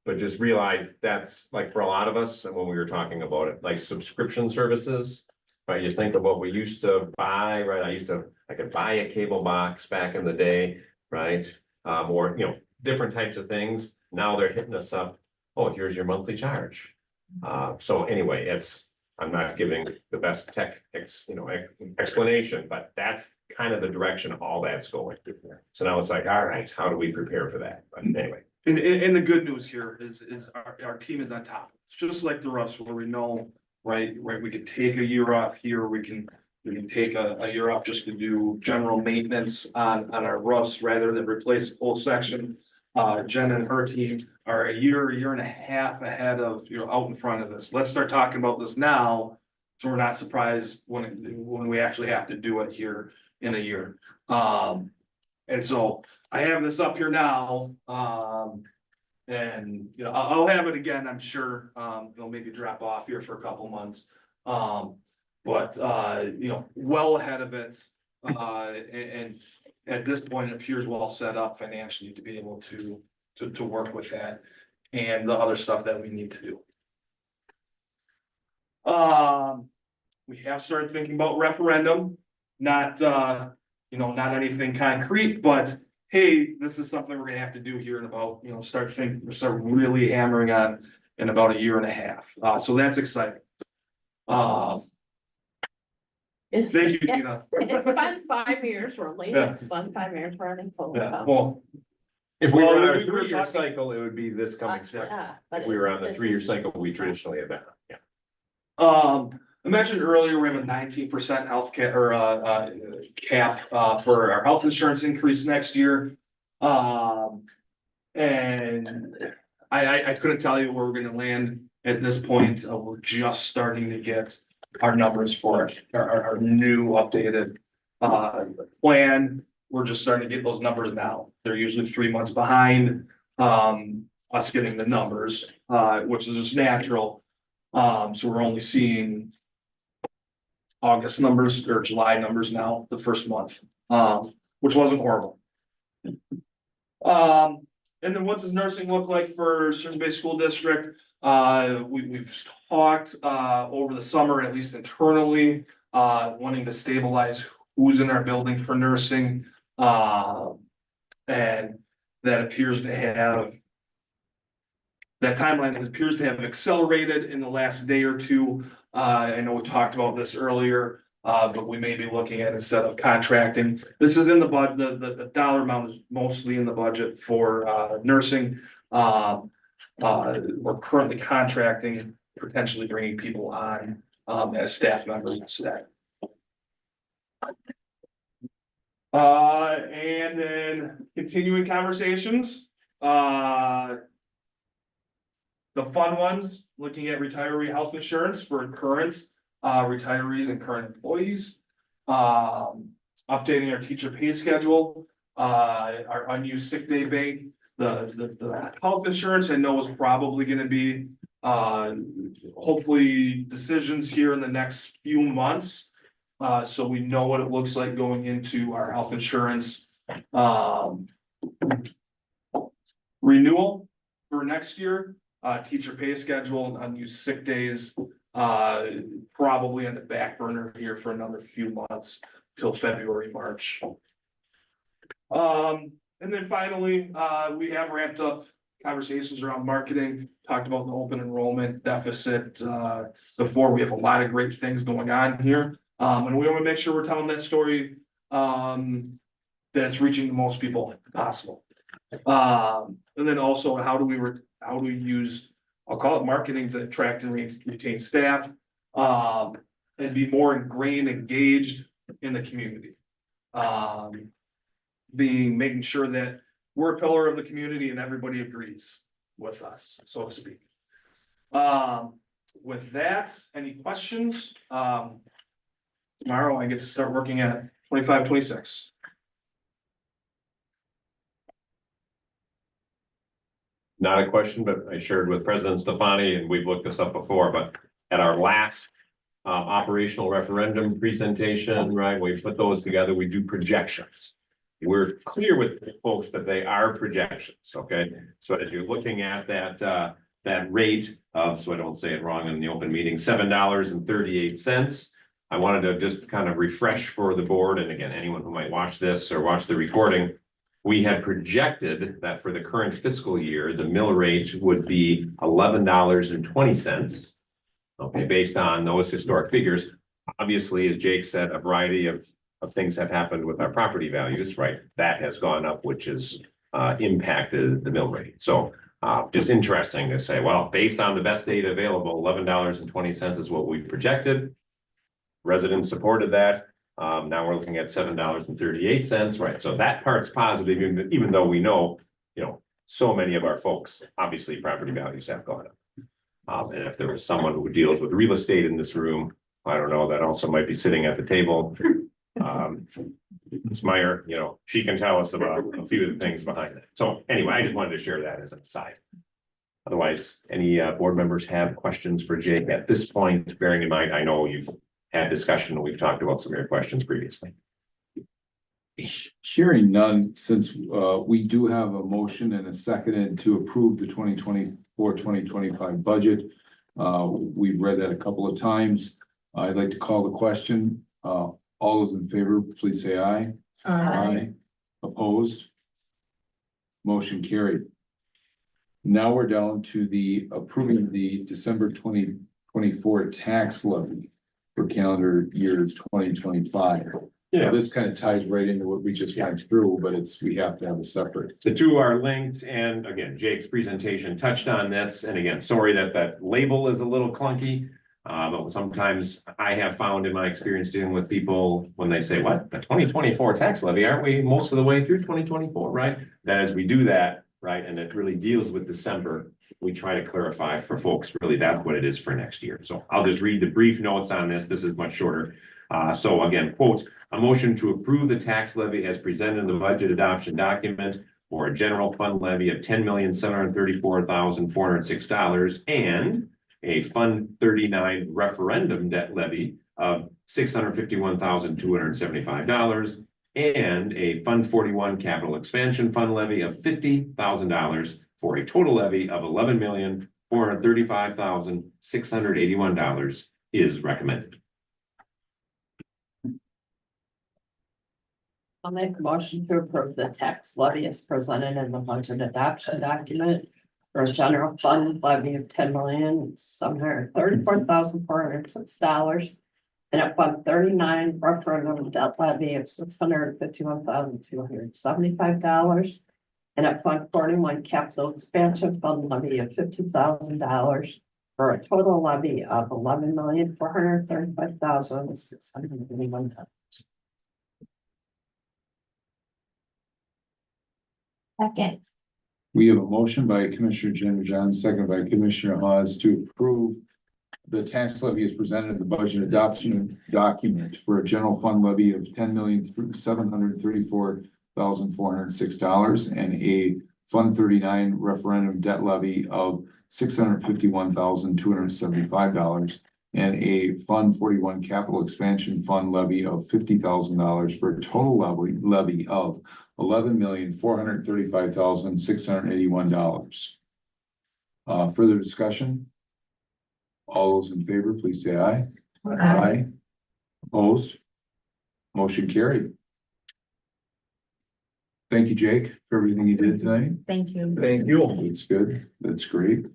But just realize that's like for a lot of us, and when we were talking about it, like subscription services. Right, you think of what we used to buy, right? I could buy a cable box back in the day, right? Or, you know, different types of things. Now they're hitting us up. Oh, here's your monthly charge. So anyway, I'm not giving the best tech explanation, but that's kind of the direction all that's going. So now it's like, all right, how do we prepare for that? But anyway. And the good news here is our team is on top. It's just like the rest where we know, right, we could take a year off here, we can take a year off just to do general maintenance on our roofs rather than replace a whole section. Jen and her team are a year and a half ahead of, out in front of this. Let's start talking about this now. So we're not surprised when we actually have to do it here in a year. And so I have this up here now, and I'll have it again, I'm sure. It'll maybe drop off here for a couple months. But well ahead of it. And at this point, it appears well set up financially to be able to work with that and the other stuff that we need to do. We have started thinking about referendum, not anything concrete, but hey, this is something we're gonna have to do here in about, start really hammering on in about a year and a half. So that's exciting. It's, Thank you, Tina. it's been 5 years, really. Yeah. It's been 5 years running. Yeah, well, If we Well, were on we a were 3-year talking- cycle, it would be this coming spring. If we were on the 3-year cycle, we traditionally have been, yeah. I mentioned earlier, we have a 19% health care or cap for our health insurance increase next year. And I couldn't tell you where we're gonna land at this point. We're just starting to get our numbers for it, our new updated plan. We're just starting to get those numbers now. They're usually 3 months behind us getting the numbers, which is just natural. So we're only seeing August numbers or July numbers now, the first month, which wasn't horrible. And then what does nursing look like for Sturgeon Bay School District? We've talked over the summer, at least internally, wanting to stabilize who's in our building for nursing. And that appears to have, that timeline appears to have accelerated in the last day or two. I know we talked about this earlier, but we may be looking at, instead of contracting, this is in the budget, the dollar amount is mostly in the budget for nursing. We're currently contracting, potentially bringing people on as staff members instead. And then continuing conversations. The fun ones, looking at retiree health insurance for current retirees and current employees. Updating our teacher pay schedule, our unused sick day bank. The health insurance I know is probably gonna be hopefully decisions here in the next few months. So we know what it looks like going into our health insurance Renewal for next year, teacher pay schedule, unused sick days, probably on the back burner here for another few months till February, March. And then finally, we have ramped up conversations around marketing, talked about the open enrollment deficit, before. We have a lot of great things going on here. And we want to make sure we're telling that story, that it's reaching the most people possible. And then also, how do we use, I'll call it marketing, to attract and retain staff, and be more ingrained, engaged in the community. Making sure that we're a pillar of the community and everybody agrees with us, so to speak. With that, any questions? Tomorrow I get to start working at 25-26. Not a question, but I shared with President Stefani, and we've looked this up before, but at our last operational referendum presentation, right, we put those together, we do projections. We're clear with folks that they are projections, okay? So as you're looking at that rate of, so I don't say it wrong in the open meeting, $7.38. I wanted to just kind of refresh for the board, and again, anyone who might watch this or watch the recording, we had projected that for the current fiscal year, the mill rate would be $11.20. Okay, based on those historic figures. Obviously, as Jake said, a variety of things have happened with our property values, right? That has gone up, which has impacted the mill rate. So just interesting to say, well, based on the best data available, $11.20 is what we projected. Residents supported that. Now we're looking at $7.38, right? So that part's positive, even though we know, so many of our folks, obviously property values have gone up. And if there was someone who deals with real estate in this room, I don't know, that also might be sitting at the table. Ms. Meyer, she can tell us about a few of the things behind it. So anyway, I just wanted to share that as an aside. Otherwise, any board members have questions for Jake at this point, bearing in mind, I know you've had discussion and we've talked about some of your questions previously. Hearing none, since we do have a motion and a second to approve the 2024-2025 budget. We've read that a couple of times. I'd like to call the question. All those in favor, please say aye. Aye. Opposed? Motion carried. Now we're down to the approving the December 2024 tax levy for calendar years 2025. Yeah, This kind of ties right into what we just went through, but we have to have a separate. the two are linked, and again, Jake's presentation touched on this, and again, sorry that label is a little clunky. But sometimes I have found in my experience dealing with people when they say, what, the 2024 tax levy, aren't we most of the way through 2024, right? That as we do that, right, and it really deals with December, we try to clarify for folks, really, that's what it is for next year. So I'll just read the brief notes on this. This is much shorter. So again, quote, a motion to approve the tax levy as presented in the budget adoption document for a general fund levy of $10,734,406 and a Fund 39 referendum debt levy of $651,275 and a Fund 41 capital expansion fund levy of $50,000 for a total levy of $11,435,681 is recommended. I'll make a motion to approve the tax levy as presented in the budget adoption document for a general fund levy of $10,734,406 and a Fund 39 referendum debt levy of $651,275 and a Fund 41 capital expansion fund levy of $50,000 for a total levy of $11,435,681. Second. We have a motion by Commissioner Jenner-John, second by Commissioner Hawes to approve the tax levy as presented in the budget adoption document for a general fund levy of $10,734,406 and a Fund 39 referendum debt levy of $651,275 and a Fund 41 capital expansion fund levy of $50,000 for a total levy of $11,435,681. Further discussion? All those in favor, please say aye. Aye. Opposed? Motion carried. Thank you, Jake, for everything you did tonight. Thank you. Thank you. That's good. That's great.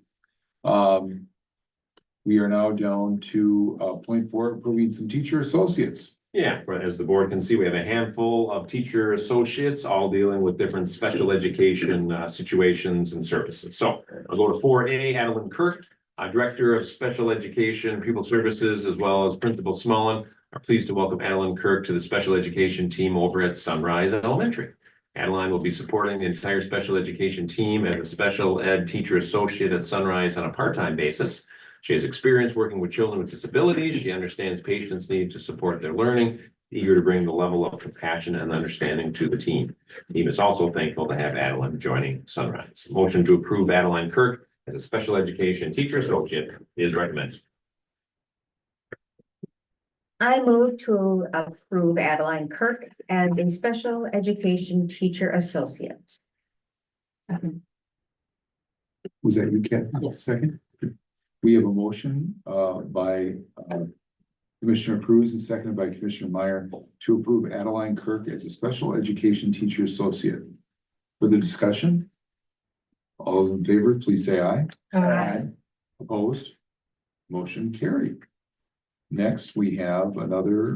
We are now down to point 4, approving some teacher associates. Yeah, as the board can see, we have a handful of teacher associates, all dealing with different special education situations and services. So I'll go to 4A, Adeline Kirk, Director of Special Education, Pupil Services, as well as Principal Smullen. Are pleased to welcome Adeline Kirk to the special education team over at Sunrise Elementary. Adeline will be supporting the entire special education team as a special ed teacher associate at Sunrise on a part-time basis. She has experience working with children with disabilities. She understands patients need to support their learning, eager to bring the level of compassion and understanding to the team. The team is also thankful to have Adeline joining Sunrise. Motion to approve Adeline Kirk as a special education teacher associate is recommended. I move to approve Adeline Kirk as a special education teacher associate. Was that you, Ken? Yes. Second. We have a motion by Commissioner Cruz and seconded by Commissioner Meyer to approve Adeline Kirk as a special education teacher associate. For the discussion? All those in favor, please say aye. Aye. Opposed? Motion carried. Next, we have another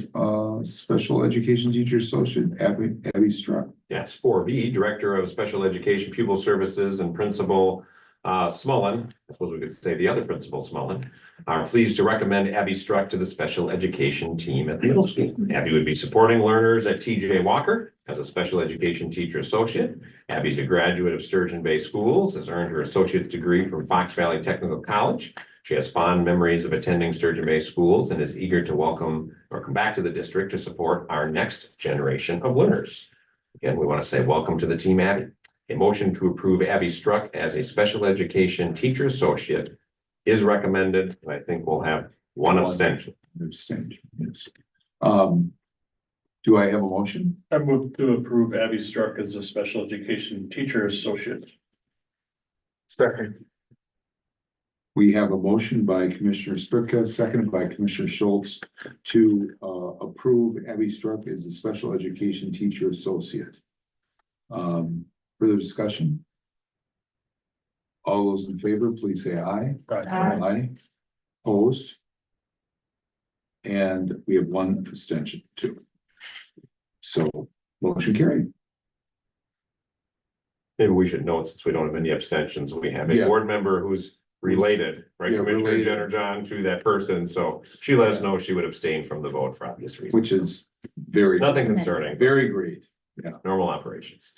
special education teacher associate, Abby Struck. Yes, 4B, Director of Special Education Pupil Services and Principal Smullen, I suppose we could say the other Principal Smullen, are pleased to recommend Abby Struck to the special education team at the middle school. Abby would be supporting learners at TJ Walker as a special education teacher associate. Abby's a graduate of Sturgeon Bay Schools, has earned her associate's degree from Fox Valley Technical College. She has fond memories of attending Sturgeon Bay Schools and is eager to welcome or come back to the district to support our next generation of learners. Again, we want to say welcome to the team, Abby. A motion to approve Abby Struck as a special education teacher associate is recommended. And I think we'll have one abstention. Abstention, yes. Do I have a motion? I move to approve Abby Struck as a special education teacher associate. Second. We have a motion by Commissioner Spricka, seconded by Commissioner Schultz to approve Abby Struck as a special education teacher associate. Further discussion? All those in favor, please say aye. Aye. Opposed? And we have one abstention too. So motion carried. Maybe we should note, since we don't have any abstentions, we have a Yeah. board member who's related, right? Yeah, Commissioner related. Jenner John to that person. So she let us know she would abstain from the vote for obvious reasons. Which is very, Nothing concerning, very great. normal operations.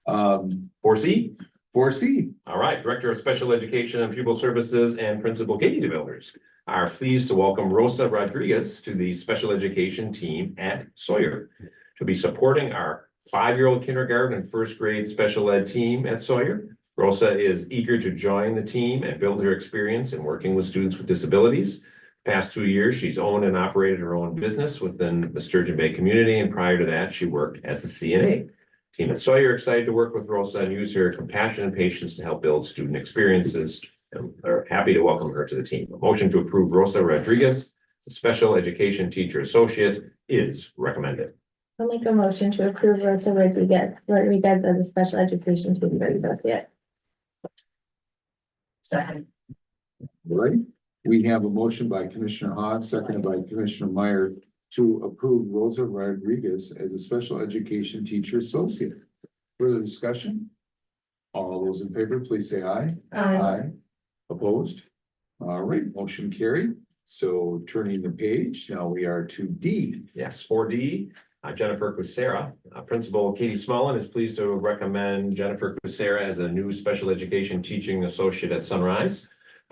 4C. 4C. All right, Director of Special Education and Pupil Services and Principal Katie DeVillers are pleased to welcome Rosa Rodriguez to the special education team at Sawyer. She'll be supporting our 5-year-old kindergarten and first grade special ed team at Sawyer. Rosa is eager to join the team and build her experience in working with students with disabilities. Past 2 years, she's owned and operated her own business within the Sturgeon Bay community, and prior to that, she worked as a CNA. Team at Sawyer excited to work with Rosa and use her compassion and patience to help build student experiences, and are happy to welcome her to the team. A motion to approve Rosa Rodriguez, the special education teacher associate, is recommended. I'll make a motion to approve Rosa Rodriguez as a special education teacher associate. Second. Right, we have a motion by Commissioner Hawes, seconded by Commissioner Meyer to approve Rosa Rodriguez as a special education teacher associate. Further discussion? All those in favor, please say aye. Aye. Opposed? All right, motion carried. So turning the page, now we are to D. Yes, 4D, Jennifer Kucera. Principal Katie Smullen is pleased to recommend Jennifer Kucera as a new special education teaching associate at Sunrise.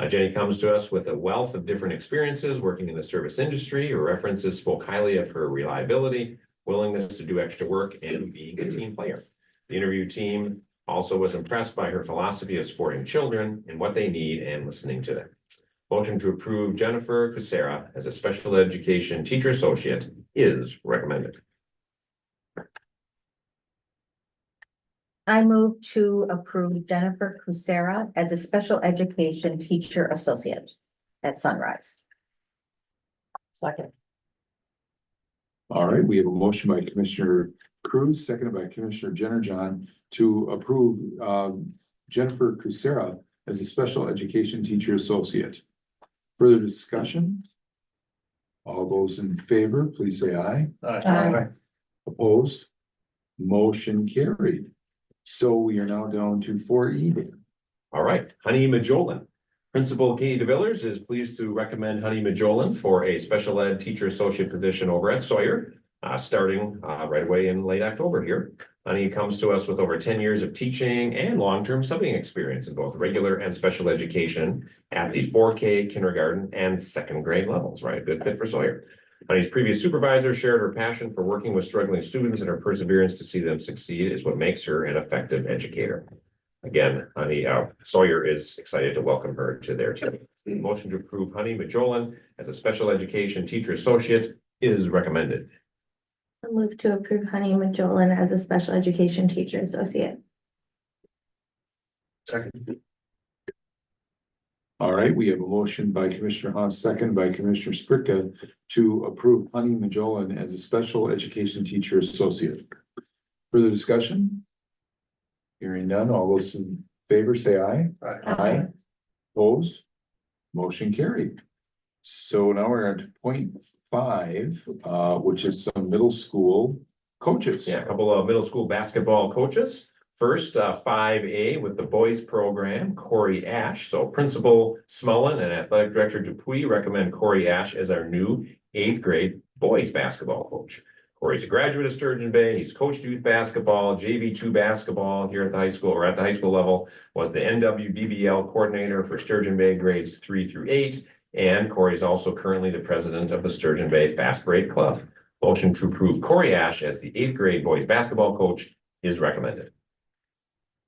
Jenny comes to us with a wealth of different experiences working in the service industry. Her references spoke highly of her reliability, willingness to do extra work, and being a team player. The interview team also was impressed by her philosophy of supporting children and what they need and listening to them. Motion to approve Jennifer Kucera as a special education teacher associate is recommended. I move to approve Jennifer Cusera as a special education teacher associate at Sunrise. Second. All right, we have a motion by Commissioner Cruz, seconded by Commissioner Jenner to approve Jennifer Cusera as a special education teacher associate. Further discussion? All those in favor, please say aye. Aye. Opposed? Motion carried. So we are now down to 4E. All right, Honey Majolan. Principal Katie DeVillers is pleased to recommend Honey Majolan for a special ed teacher associate position over at Sawyer, starting right away in late October here. Honey comes to us with over 10 years of teaching and long-term subbing experience in both regular and special education at the 4K kindergarten and second grade levels, right? A good fit for Sawyer. Honey's previous supervisor shared her passion for working with struggling students, and her perseverance to see them succeed is what makes her an effective educator. Again, Honey, Sawyer is excited to welcome her to their team. Motion to approve Honey Majolan as a special education teacher associate is recommended. I move to approve Honey Majolan as a special education teacher associate. Second. All right, we have a motion by Commissioner Haas, second by Commissioner Spricka to approve Honey Majolan as a special education teacher associate. Further discussion? Hearing none, all those in favor say aye. Aye. Opposed? Motion carried. So now we're at 0.5, which is some middle school coaches. Yeah, a couple of middle school basketball coaches. First, 5A with the boys program, Corey Ash. So Principal Smullen and Athletic Director Dupuy recommend Corey Ash as our new 8th grade boys basketball coach. Corey's a graduate of Sturgeon Bay. He's coached youth basketball, JV2 basketball here at the high school or at the high school level, was the NWBBL coordinator for Sturgeon Bay grades 3 through 8. And Corey is also currently the president of the Sturgeon Bay Fast Break Club. Motion to approve Corey Ash as the 8th grade boys basketball coach is recommended.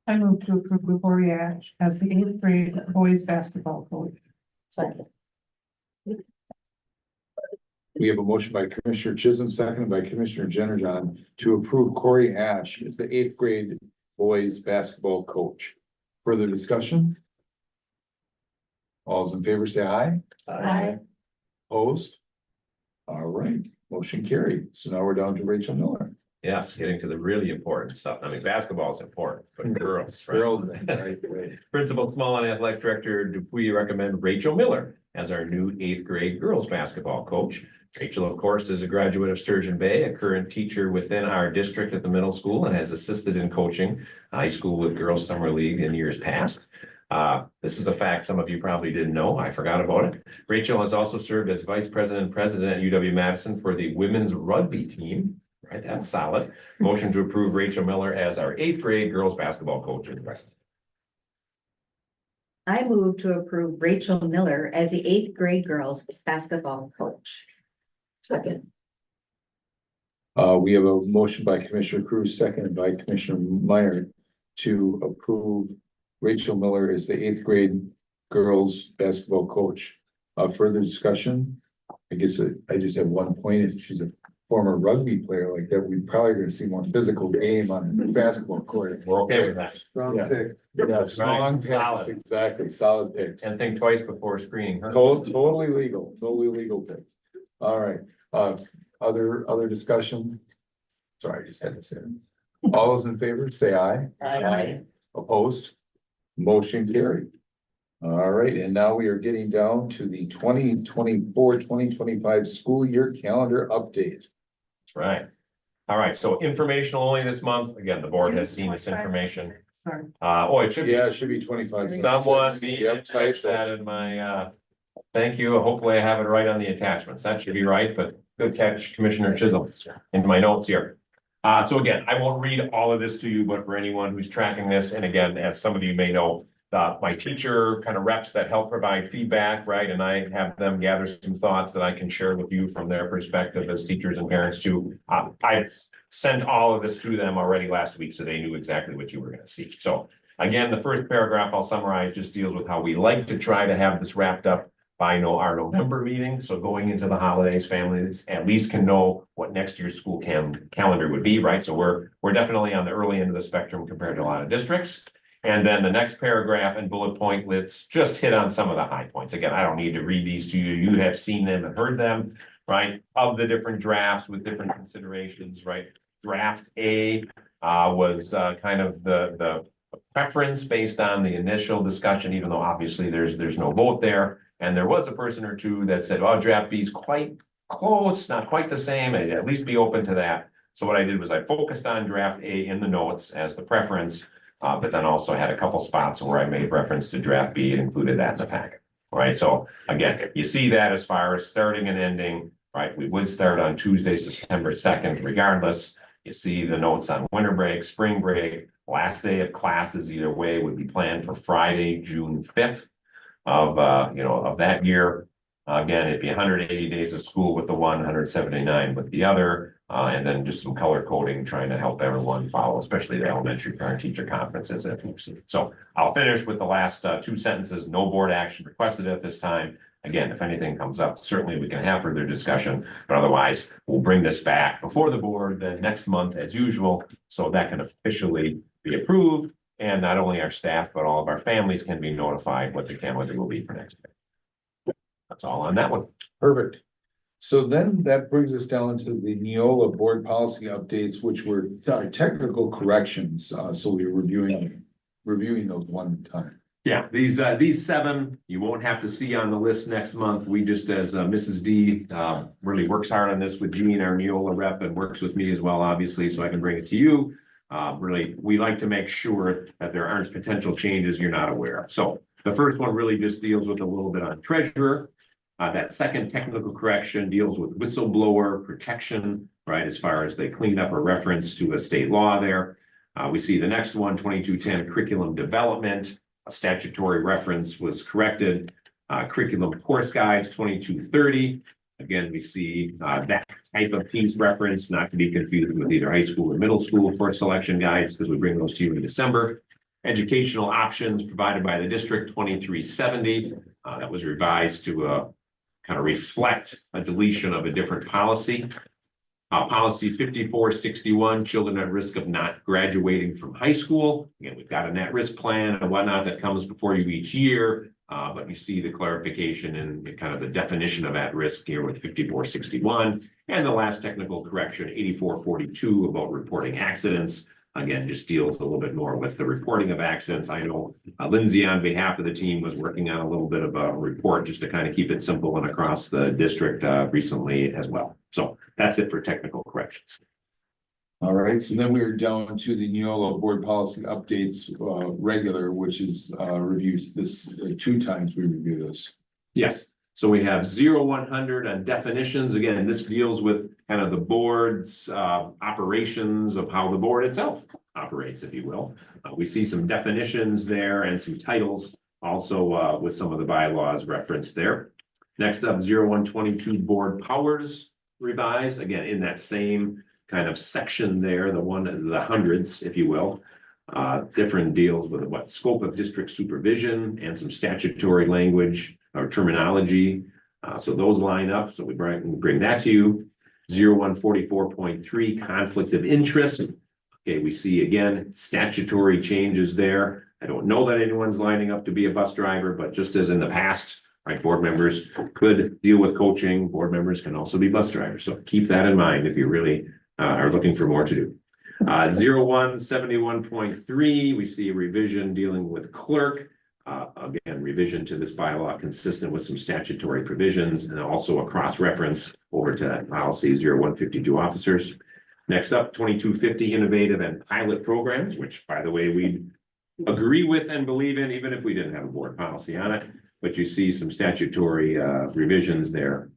I move to approve Corey Ash as the 8th grade boys basketball coach. Second. We have a motion by Commissioner Chisholm, seconded by Commissioner Jenner to approve Corey Ash as the 8th grade boys basketball coach. Further discussion? All those in favor say aye. Aye. Opposed? All right, motion carried. So now we're down to Rachel Miller. Yes, getting to the really important stuff. I mean, basketball is important, but girls, right? Girls, right. Principal Small and Athletic Director Dupuy recommend Rachel Miller as our new 8th grade girls basketball coach. Rachel, of course, is a graduate of Sturgeon Bay, a current teacher within our district at the middle school, and has assisted in coaching high school with girls summer league in years past. This is a fact some of you probably didn't know. I forgot about it. Rachel has also served as vice president and president at UW-Madison for the women's rugby team. Right, that's solid. Motion to approve Rachel Miller as our 8th grade girls basketball coach. I move to approve Rachel Miller as the 8th grade girls basketball coach. Second. We have a motion by Commissioner Cruz, seconded by Commissioner Meyer to approve Rachel Miller as the 8th grade girls basketball coach. Further discussion? I guess I just have one point. If she's a former rugby player like that, we probably gonna see more physical game on the basketball court. We're okay with that. Strong pick. Yeah, strong picks, Solid. exactly, solid picks. And think twice before screening. Huh? Totally legal picks. All right, other discussion? Sorry, I just had to say it. All those in favor, say aye. Aye. Opposed? Motion carried. All right, and now we are getting down to the 2024-2025 school year calendar update. That's right. All right, so informational only this month. Again, the board has seen this information. Sorry. It should be. Yeah, it should be 25. Someone be Yep, type that in my, thank you. Hopefully I have it right on the attachments. That should be right, but good catch, Commissioner Chisholm, in my notes here. So again, I won't read all of this to you, but for anyone who's tracking this, and again, as some of you may know, my teacher kind of reps that help provide feedback, right? And I have them gather some thoughts that I can share with you from their perspective as teachers and parents too. I've sent all of this to them already last week, so they knew exactly what you were going to see. So again, the first paragraph I'll summarize just deals with how we like to try to have this wrapped up by our November meeting. So going into the holidays, families at least can know what next year's school calendar would be, right? So we're definitely on the early end of the spectrum compared to a lot of districts. And then the next paragraph and bullet point, let's just hit on some of the high points. Again, I don't need to read these to you. You have seen them and heard them, right? Of the different drafts with different considerations, right? Draft A was kind of the preference based on the initial discussion, even though obviously there's no vote there. And there was a person or two that said, well, draft B is quite close, not quite the same, I'd at least be open to that. So what I did was I focused on draft A in the notes as the preference, but then also had a couple spots where I made reference to draft B and included that in the packet. Right, so again, you see that as far as starting and ending, right? We would start on Tuesday, September 2nd, regardless. You see the notes on winter break, spring break, last day of classes either way would be planned for Friday, June 5th. Of that year. Again, it'd be 180 days of school with the 179 with the other, and then just some color coding, trying to help everyone follow, especially the elementary parent teacher conferences if you've seen. So I'll finish with the last two sentences. No board action requested at this time. Again, if anything comes up, certainly we can have further discussion, but otherwise we'll bring this back before the board then next month as usual, so that can officially be approved. And not only our staff, but all of our families can be notified what the calendar will be for next year. That's all on that one. Perfect. So then that brings us down to the Neola board policy updates, which were technical corrections. So we were reviewing those one time. Yeah, these 7, you won't have to see on the list next month. We just, as Mrs. D really works hard on this with Jean, our Neola rep, and works with me as well, obviously, so I can bring it to you. Really, we like to make sure that there aren't potential changes you're not aware of. So the first one really just deals with a little bit on treasurer. That second technical correction deals with whistleblower protection, right? As far as they cleaned up a reference to a state law there. We see the next one, 2210 curriculum development. A statutory reference was corrected. Curriculum course guides, 2230. Again, we see that type of piece reference, not to be confused with either high school or middle school course selection guides, because we bring those to you in December. Educational options provided by the district, 2370. That was revised to kind of reflect a deletion of a different policy. Policy 5461, children at risk of not graduating from high school. Again, we've got an at-risk plan and whatnot that comes before you each year. But you see the clarification and kind of the definition of at-risk here with 5461. And the last technical correction, 8442, about reporting accidents. Again, just deals a little bit more with the reporting of accidents. I know Lindsay, on behalf of the team, was working on a little bit of a report just to kind of keep it simple and across the district recently as well. So that's it for technical corrections. All right, so then we're down to the Neola board policy updates regular, which is reviews this 2 times we review this. Yes, so we have 0-100 on definitions. Again, this deals with kind of the board's operations of how the board itself operates, if you will. We see some definitions there and some titles also with some of the bylaws referenced there. Next up, 0122 board powers revised, again, in that same kind of section there, the hundreds, if you will. Different deals with what scope of district supervision and some statutory language or terminology. So those line up. So we bring that to you. 0144.3 conflict of interest. Okay, we see again statutory changes there. I don't know that anyone's lining up to be a bus driver, but just as in the past, right, board members could deal with coaching. Board members can also be bus drivers. So keep that in mind if you really are looking for more to do. 0171.3, we see a revision dealing with clerk. Again, revision to this bylaw consistent with some statutory provisions and also a cross-reference over to that policy 0152 officers. Next up, 2250 innovative and pilot programs, which by the way, we agree with and believe in, even if we didn't have a board policy on it, but you see some statutory revisions there.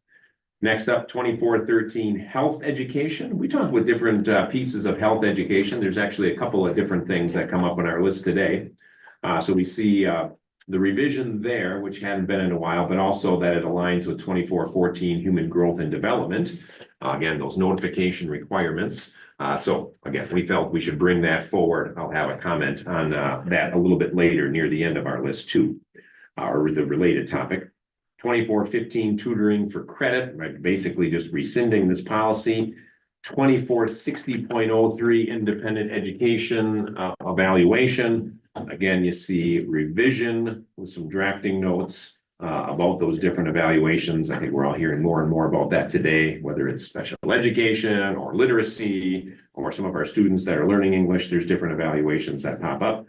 Next up, 2413 health education. We talked with different pieces of health education. There's actually a couple of different things that come up on our list today. So we see the revision there, which hadn't been in a while, but also that it aligns with 2414 human growth and development. Again, those notification requirements. So again, we felt we should bring that forward. I'll have a comment on that a little bit later near the end of our list too, or the related topic. 2415 tutoring for credit, right? Basically just rescinding this policy. 2460.03 independent education evaluation. Again, you see revision with some drafting notes about those different evaluations. I think we're all hearing more and more about that today, whether it's special education or literacy or some of our students that are learning English. There's different evaluations that pop up.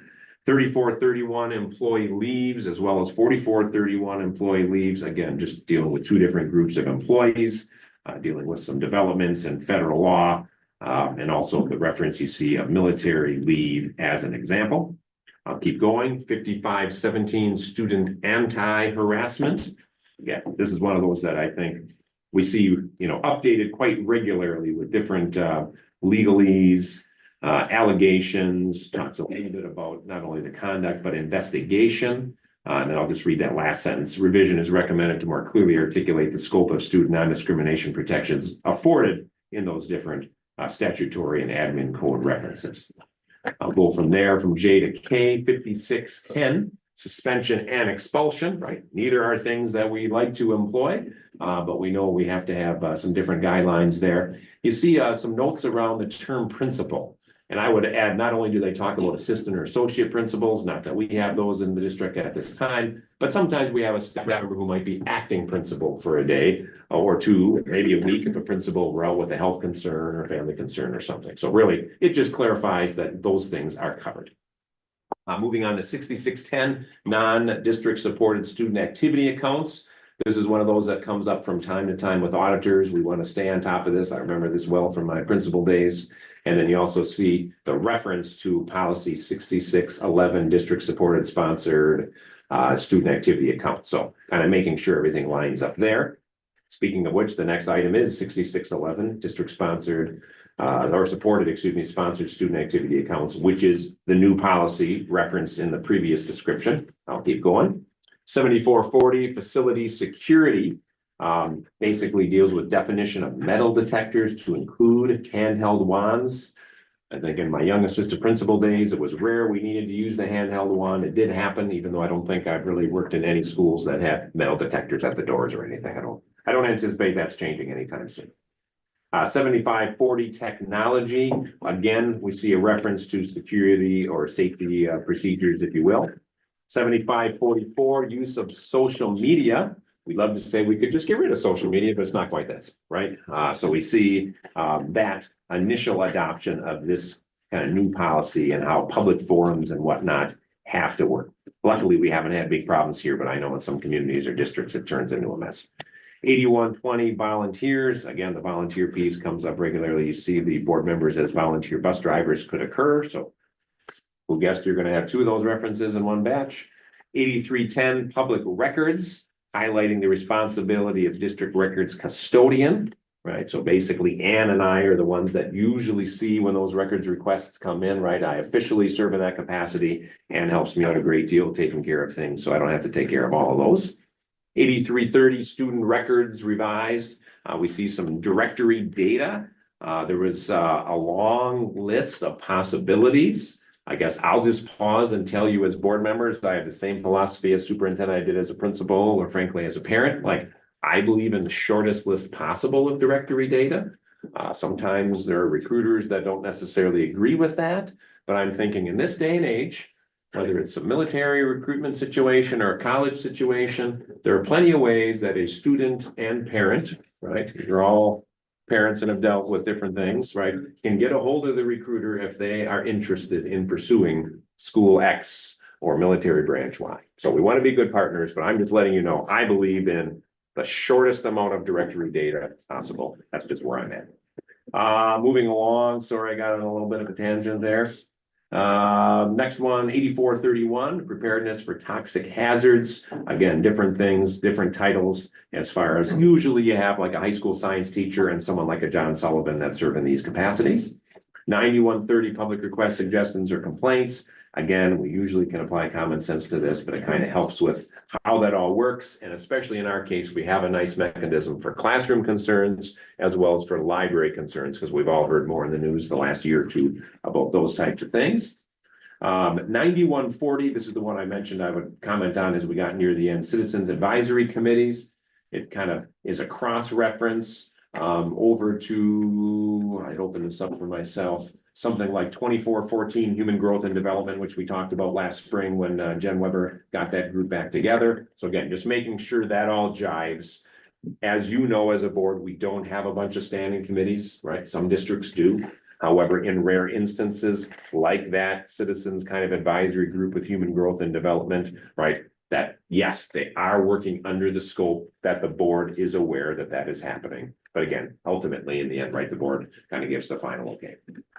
3431 employee leaves, as well as 4431 employee leaves. Again, just dealing with two different groups of employees, dealing with some developments in federal law, and also the reference you see of military leave as an example. I'll keep going. 5517 student anti-harassment. Again, this is one of those that I think we see, updated quite regularly with different legalese, allegations, talks a little bit about not only the conduct, but investigation. And then I'll just read that last sentence. Revision is recommended to more clearly articulate the scope of student non-discrimination protections afforded in those different statutory and admin code references. I'll go from there, from J to K. 5610, suspension and expulsion, right? Neither are things that we like to employ, but we know we have to have some different guidelines there. You see some notes around the term principal. And I would add, not only do they talk about assistant or associate principals, not that we have those in the district at this time, but sometimes we have a staff member who might be acting principal for a day or two, maybe a week if a principal were out with a health concern or family concern or something. So really, it just clarifies that those things are covered. Moving on to 6610, non-district supported student activity accounts. This is one of those that comes up from time to time with auditors. We want to stay on top of this. I remember this well from my principal days. And then you also see the reference to policy 6611, district supported sponsored student activity account. So kind of making sure everything lines up there. Speaking of which, the next item is 6611, district sponsored or supported, sponsored student activity accounts, which is the new policy referenced in the previous description. I'll keep going. 7440, facility security, basically deals with definition of metal detectors to include handheld wands. I think in my young assistant principal days, it was rare we needed to use the handheld wand. It did happen, even though I don't think I've really worked in any schools that had metal detectors at the doors or anything. I don't anticipate that's changing anytime soon. 7540 technology. Again, we see a reference to security or safety procedures, if you will. 7544, use of social media. We love to say we could just get rid of social media, but it's not quite that, right? So we see that initial adoption of this kind of new policy and how public forums and whatnot have to work. Luckily, we haven't had big problems here, but I know in some communities or districts, it turns into a mess. 8120 volunteers. Again, the volunteer piece comes up regularly. You see the board members as volunteer bus drivers could occur. So who guessed you're going to have two of those references in one batch? 8310 public records, highlighting the responsibility of district records custodian, right? So basically Ann and I are the ones that usually see when those records requests come in, right? I officially serve in that capacity and helps me out a great deal taking care of things, so I don't have to take care of all of those. 8330 student records revised. We see some directory data. There was a long list of possibilities. I guess I'll just pause and tell you as board members, I have the same philosophy as superintendent I did as a principal or frankly as a parent. Like, I believe in the shortest list possible of directory data. Sometimes there are recruiters that don't necessarily agree with that, but I'm thinking in this day and age, whether it's a military recruitment situation or a college situation, there are plenty of ways that a student and parent, right? You're all parents and have dealt with different things, right? Can get a hold of the recruiter if they are interested in pursuing school X or military branch Y. So we want to be good partners, but I'm just letting you know, I believe in the shortest amount of directory data possible. That's just where I'm at. Moving along, sorry, I got on a little bit of a tangent there. Next one, 8431, preparedness for toxic hazards. Again, different things, different titles, as far as usually you have like a high school science teacher and someone like a John Sullivan that serve in these capacities. 9130, public requests, suggestions, or complaints. Again, we usually can apply common sense to this, but it kind of helps with how that all works. And especially in our case, we have a nice mechanism for classroom concerns as well as for library concerns, because we've all heard more in the news the last year or two about those types of things. 9140, this is the one I mentioned I would comment on as we got near the end, citizens advisory committees. It kind of is a cross-reference over to, I'd open this up for myself, something like 2414 human growth and development, which we talked about last spring when Jen Weber got that group back together. So again, just making sure that all jives. As you know, as a board, we don't have a bunch of standing committees, right? Some districts do. However, in rare instances like that citizens kind of advisory group with human growth and development, right? That, yes, they are working under the scope that the board is aware that that is happening. But again, ultimately, in the end, right, the board kind of gives the final okay.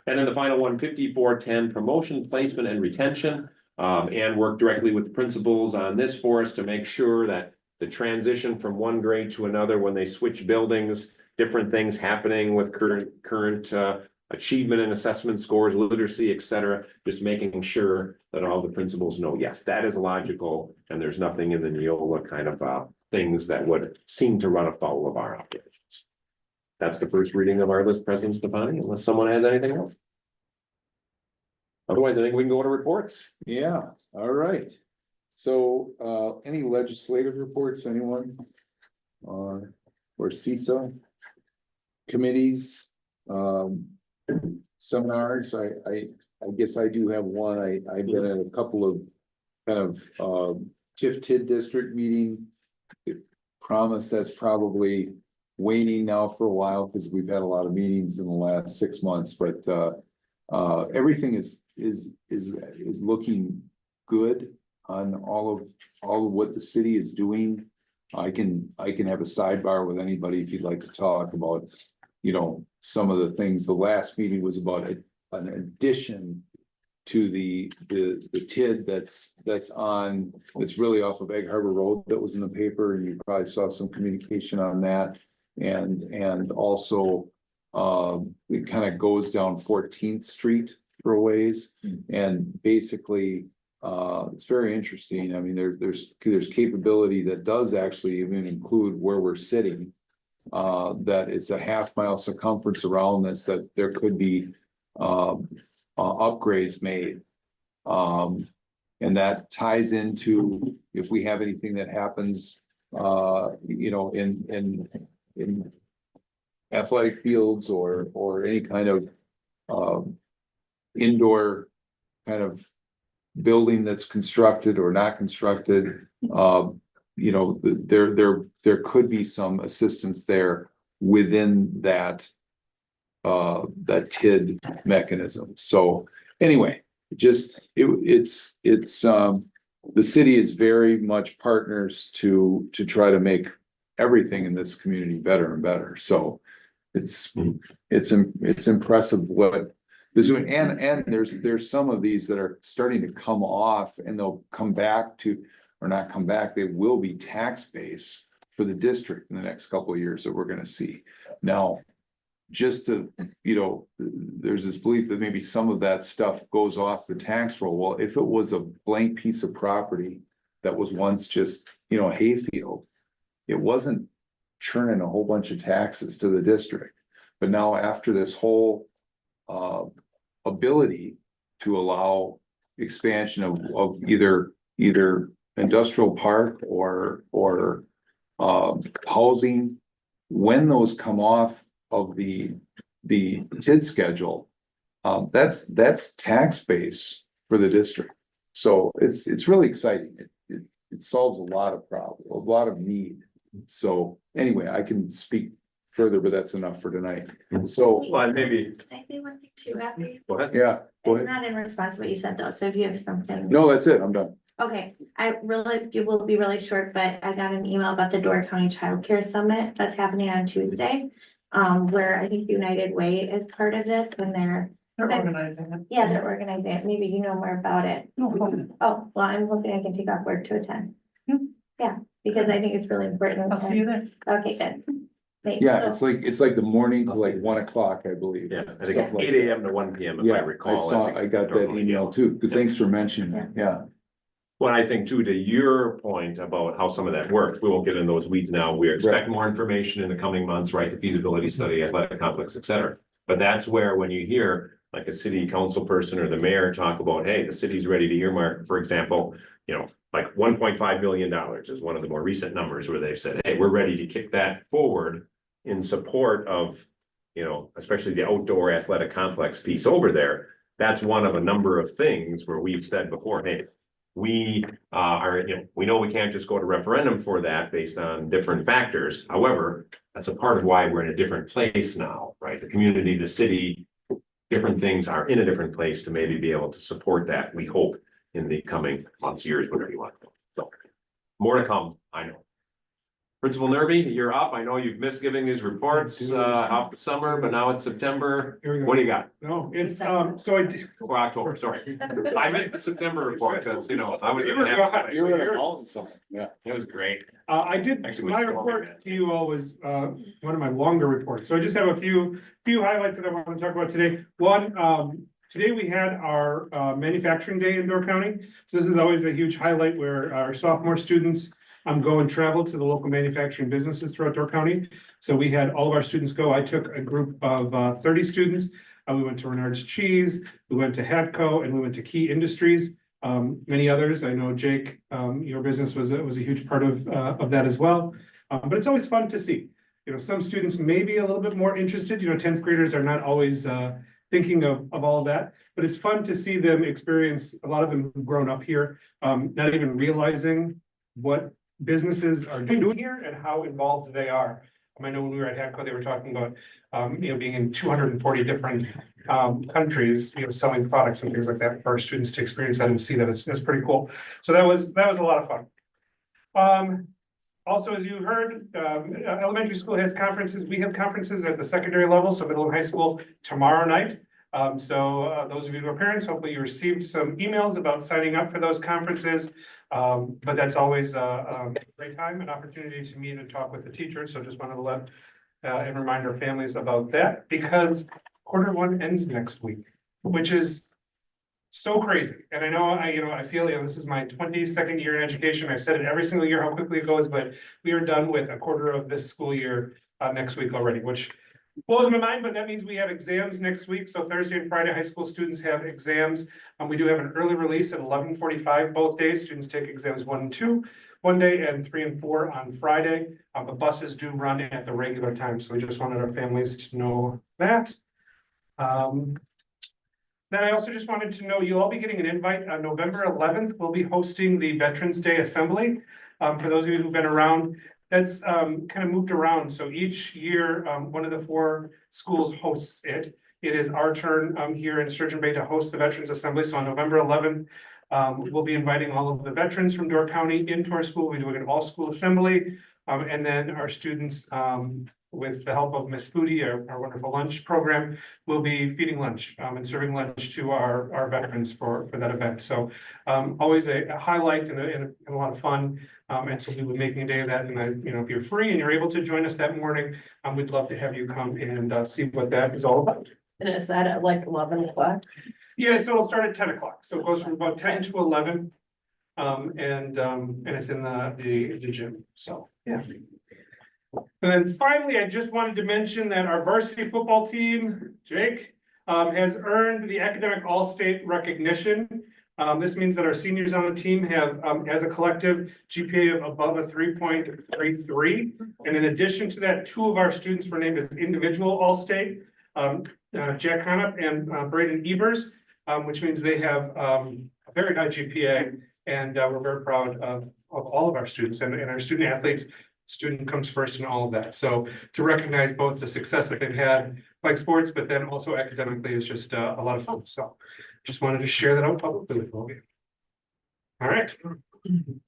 And then the final one, 5410, promotion, placement, and retention. And work directly with the principals on this for us to make sure that the transition from one grade to another, when they switch buildings, different things happening with current achievement and assessment scores, literacy, et cetera, just making sure that all the principals know, yes, that is logical, and there's nothing in the Neola kind of things that would seem to run afoul of our operations. That's the first reading of our list, President Stefani, unless someone has anything else. Otherwise, I think we can go to reports. Yeah, all right. So, any legislative reports, anyone? Or CISA? Committees? Seminars, I guess I do have one. I've been at a couple of kind of TID district meeting. Promise that's probably waning now for a while because we've had a lot of meetings in the last 6 months, but everything is looking good on all of what the city is doing. I can have a sidebar with anybody if you'd like to talk about, you know, some of the things. The last meeting was about an addition to the TID that's really off of Egg Harbor Road that was in the paper, and you probably saw some communication on that. And also it kind of goes down 14th Street for a ways, and basically it's very interesting. I mean, there's capability that does actually even include where we're sitting. That it's a half-mile circumference around this, that there could be upgrades made. And that ties into if we have anything that happens, you know, in athletic fields or any kind of indoor kind of building that's constructed or not constructed. You know, there could be some assistance there within that TID mechanism. So anyway, it's the city is very much partners to try to make everything in this community better and better. So it's impressive what they're doing, and there's some of these that are starting to come off, and they'll come back to, or not come back, they will be tax base for the district in the next couple of years that we're gonna see. Now, just to, you know, there's this belief that maybe some of that stuff goes off the tax roll. Well, if it was a blank piece of property that was once just, you know, a hayfield, it wasn't churning a whole bunch of taxes to the district. But now after this whole ability to allow expansion of either industrial park or housing, when those come off of the TID schedule, that's tax base for the district. So it's really exciting. It solves a lot of problems, a lot of need. So anyway, I can speak further, but that's enough for tonight. So Well, maybe, Can I say one thing too after you? go ahead. yeah, go It's ahead. not in response to what you said though, so if you have something. No, that's it. I'm done. Okay, it will be really short, but I got an email about the Door County Child Care Summit that's happening on Tuesday. Where I think United Way is part of this when they're organizing it. Yeah, they're organizing it. Maybe you know more about it. Oh, well, I'm hoping I can take off work to attend. Yeah, because I think it's really important. I'll see you there. Okay, good. Thanks. Yeah, So- it's like the morning to like 1 o'clock, I believe. Yeah, I think Yeah. it's 8 AM to 1 PM if I Yeah, recall. I got that email too. Thanks for mentioning it. Yeah. Well, I think too, to your point about how some of that works, we won't get in those weeds now. We expect more information in the coming months, right? The feasibility study, athletic complex, et cetera. But that's where when you hear like a city council person or the mayor talk about, hey, the city's ready to earmark, for example, like $1.5 million is one of the more recent numbers where they've said, hey, we're ready to kick that forward in support of, especially the outdoor athletic complex piece over there. That's one of a number of things where we've said before, hey, we we know we can't just go to referendum for that based on different factors. However, that's a part of why we're in a different place now, right? The community, the city, different things are in a different place to maybe be able to support that, we hope, in the coming months, years, whatever you want. So more to come, I know. Principal Nerby, you're up. I know you've missed giving these reports off the summer, but now it's September. Here we go. What do you got? No, it's, so I did. Or October, sorry. I missed the September report because, I was. You were gone. You're in a mountain somewhere, yeah. It was great. I did, Actually, my went to report to you all was, one of my longer reports, so I just have a few highlights that I want to talk about today. One, today we had our, manufacturing day in Door County, so this is always a huge highlight where our sophomore students go and travel to the local manufacturing businesses throughout Door County. So we had all of our students go. I took a group of 30 students. We went to Renard's Cheese, we went to Hatco, and we went to Key Industries. Many others. I know Jake, your business was a huge part of that as well. But it's always fun to see. Some students may be a little bit more interested. 10th graders are not always thinking of all of that, but it's fun to see them experience. A lot of them have grown up here, not even realizing what businesses are doing here and how involved they are. I know when we were at Hatco, they were talking about, being in 240 different countries, selling products and things like that for our students to experience that and see that it's pretty cool. So that was a lot of fun. Also, as you heard, elementary school has conferences. We have conferences at the secondary level, so middle and high school tomorrow night. So those of you who are parents, hopefully you received some emails about signing up for those conferences. But that's always a great time, an opportunity to meet and talk with the teachers. So just wanted to let and remind our families about that, because Q1 ends next week, which is so crazy. And I know I feel, this is my 22nd year in education. I've said it every single year how quickly it goes, but we are done with a quarter of this school year next week already, which blows my mind, but that means we have exams next week. So Thursday and Friday, high school students have exams. We do have an early release at 11:45 both days. Students take exams 1 and 2 one day and 3 and 4 on Friday. The buses do run at the regular time. So we just wanted our families to know that. Then I also just wanted to know you'll all be getting an invite on November 11th. We'll be hosting the Veterans Day Assembly. For those of you who've been around, that's kind of moved around. So each year, one of the 4 schools hosts it. It is our turn here in Sturgeon Bay to host the Veterans Assembly. So on November 11th, we'll be inviting all of the veterans from Door County into our school. We're doing an all-school assembly. And then our students, with the help of Miss Foodie, our wonderful lunch program, will be feeding lunch and serving lunch to our veterans for that event. So always a highlight and a lot of fun. And so we will be making a day of that. And if you're free and you're able to join us that morning, we'd love to have you come and see what that is all about. And is that at like 11 o'clock? Yeah, so it'll start at 10 o'clock. So it goes from about 10 to 11. And it's in the gym. So, yeah. And then finally, I just wanted to mention that our varsity football team, Jake, has earned the academic all-state recognition. This means that our seniors on the team have, as a collective, GPA of above a 3.33. And in addition to that, 2 of our students were named as individual all-state, Jack Hannup and Braden Evers, which means they have a very high GPA. And we're very proud of all of our students and our student athletes. Student comes first in all of that. So to recognize both the success that they've had like sports, but then also academically is just a lot of fun. So just wanted to share that out publicly with all of you. All right.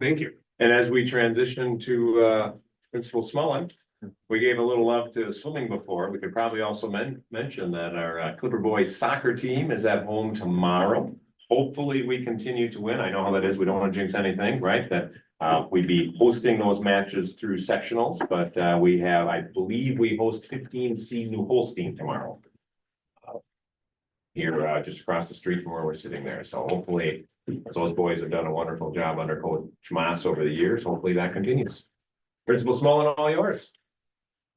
Thank you. And as we transition to Principal Smullen, we gave a little love to swimming before. We could probably also mention that our Clipper Boys soccer team is at home tomorrow. Hopefully we continue to win. I know how that is. We don't want to jinx anything, right? That we'd be hosting those matches through sectionals, but we have, I believe we host 15C New Holstein tomorrow. Here, just across the street from where we're sitting there. So hopefully, as those boys have done a wonderful job under Coach Maas over the years, hopefully that continues. Principal Smullen, all yours.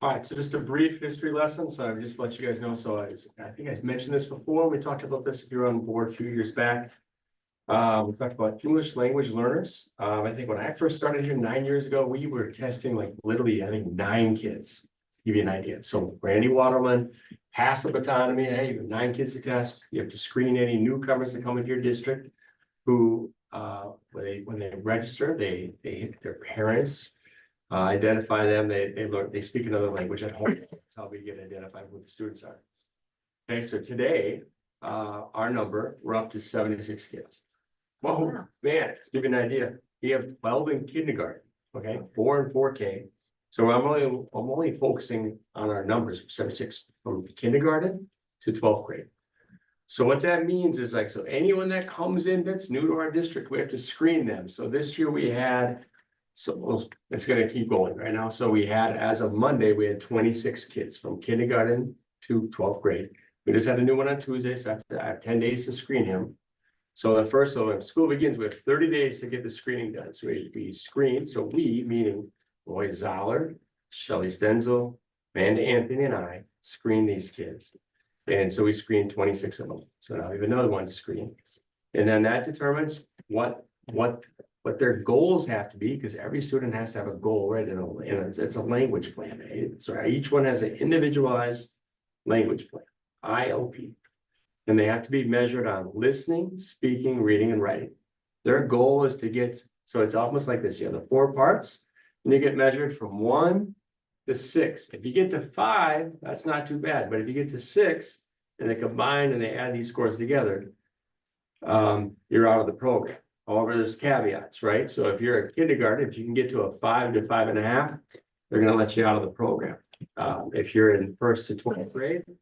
All right, so just a brief history lesson, so I'll just let you guys know, so I think I mentioned this before, we talked about this if you were on board a few years back. We talked about English language learners, I think when I first started here 9 years ago, we were testing like literally, I think 9 kids. Give you an idea, so Randy Waterman passed the baton to me, hey, you have 9 kids to test, you have to screen any newcomers that come into your district. Who, when they register, they hit their parents. Identify them, they learn, they speak another language at home, that's how we get identified with the students are. Okay, so today, our number, we're up to 76 kids. Whoa, man, to give you an idea, we have 12 in kindergarten, okay, 4 and 4K. So I'm only focusing on our numbers, 76 from kindergarten to 12th grade. So what that means is like, so anyone that comes in that's new to our district, we have to screen them. So this year we had, so it's gonna keep going right now. So we had, as of Monday, we had 26 kids from kindergarten to 12th grade. We just had a new one on Tuesday, so I have 10 days to screen him. So the first, so when school begins, we have 30 days to get the screening done. So we screen, so we, meaning Roy Zoller, Shelley Stenzel, Amanda Anthony, and I screen these kids. And so we screened 26 of them. So now we have another one to screen. And then that determines what their goals have to be, because every student has to have a goal, right? And it's a language plan. Right? So each one has an individualized language plan, ILP. And they have to be measured on listening, speaking, reading, and writing. Their goal is to get, so it's almost like this, you have the 4 parts, and you get measured from 1 to 6. If you get to 5, that's not too bad. But if you get to 6 and they combine and they add these scores together, you're out of the program. However, there's caveats, right? So if you're a kindergarten, if you can get to a 5 to 5.5, they're going to let you out of the program. If you're in 1st to 12th grade, if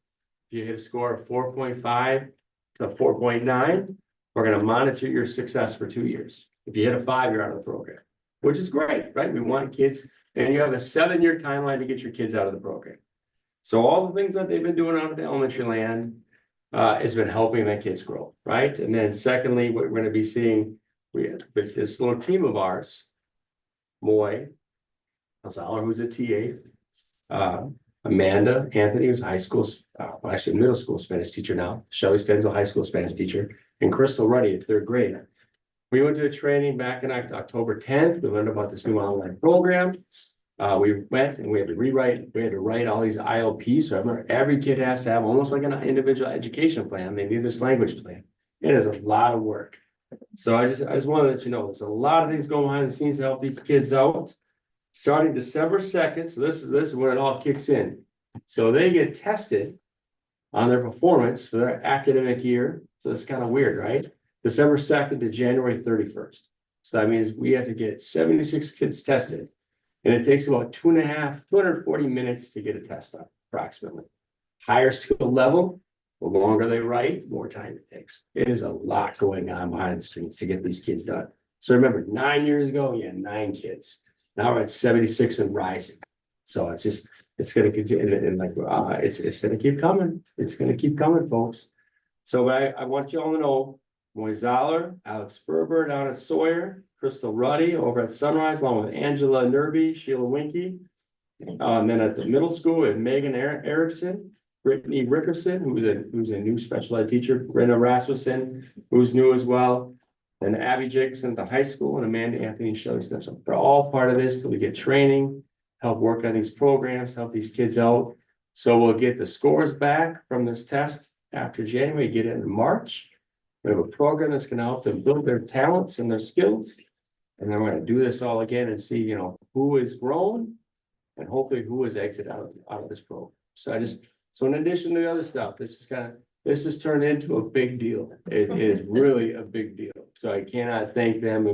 you hit a score of 4.5 to 4.9, we're going to monitor your success for 2 years. If you hit a 5, you're out of the program, which is great, right? We want kids. And you have a 7-year timeline to get your kids out of the program. So all the things that they've been doing out of the elementary land has been helping the kids grow, right? And then secondly, what we're going to be seeing with this little team of ours, Moy, Zoller, who's a TA, Amanda Anthony, who's a high school, actually middle school Spanish teacher now, Shelley Stenzel, high school Spanish teacher, and Crystal Ruddy, 3rd grade. We went to a training back in October 10th. We learned about this new online program. We went and we had to write all these ILPs. So I remember every kid has to have almost like an individual education plan. They need this language plan. It is a lot of work. So I just want to let you know, there's a lot of things going behind the scenes to help these kids out. Starting December 2nd, so this is when it all kicks in. So they get tested on their performance for their academic year. So it's kind of weird, right? December 2nd to January 31st. So that means we have to get 76 kids tested. And it takes about 240 minutes to get a test done, approximately. Higher skill level, the longer they write, the more time it takes. It is a lot going on behind the scenes to get these kids done. So remember, 9 years ago, we had 9 kids. Now we're at 76 and rising. So it's going to continue, and like, it's going to keep coming. It's going to keep coming, folks. So I want you all to know, Moy Zoller, Alex Berber down at Sawyer, Crystal Ruddy over at Sunrise, along with Angela Nerby, Sheila Winky. And then at the middle school, we have Megan Erickson, Brittany Rickerson, who's a new special ed teacher, Brenda Rasmussen, who's new as well, and Abby Jacobson at the high school, and Amanda Anthony and Shelley Stetson. They're all part of this till we get training, help work on these programs, help these kids out. So we'll get the scores back from this test after January, get it in March. We have a program that's going to help them build their talents and their skills. And then we're going to do this all again and see, who is grown and hopefully who is exited out of this program. So in addition to the other stuff, this has turned into a big deal. It is really a big deal. So I cannot thank them.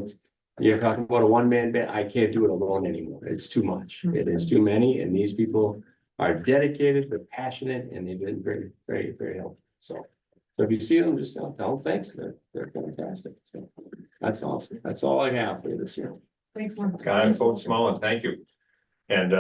You're talking about a one-man band. I can't do it alone anymore. It's too much. It is too many. And these people are dedicated, they're passionate, and they've been very, very, very helpful. So if you see them, just tell them thanks. They're fantastic. So that's awesome. That's all I have for you this year. Thanks, Mark. Guy, folks, Small, thank you. And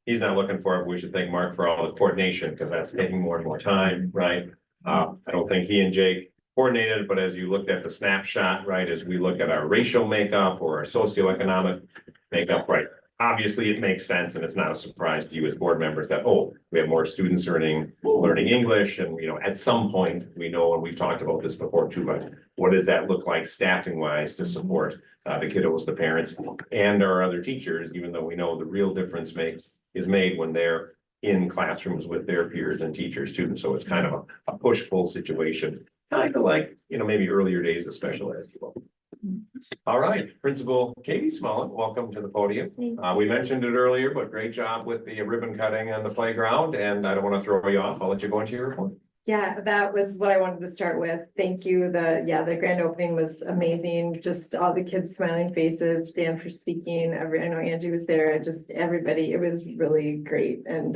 he's not looking for it, but we should thank Mark for all the coordination, because that's taking more and more time, right? I don't think he and Jake coordinated, but as you looked at the snapshot, right, as we look at our racial makeup or our socioeconomic makeup, right, obviously it makes sense and it's not a surprise to you as board members that, oh, we have more students learning English and, at some point, we know, and we've talked about this before too, but what does that look like staffing wise to support the kiddos, the parents and our other teachers, even though we know the real difference is made when they're in classrooms with their peers and teachers too. So it's kind of a push-pull situation, kind of like, maybe earlier days of special ed. All right, Principal Katie Smullen, welcome to the podium. We mentioned it earlier, but great job with the ribbon cutting on the playground, and I don't want to throw you off. I'll let you go into your report. Yeah, that was what I wanted to start with. Thank you. The grand opening was amazing. Just all the kids' smiling faces, Dan for speaking. I know Angie was there, just everybody. It was really great. And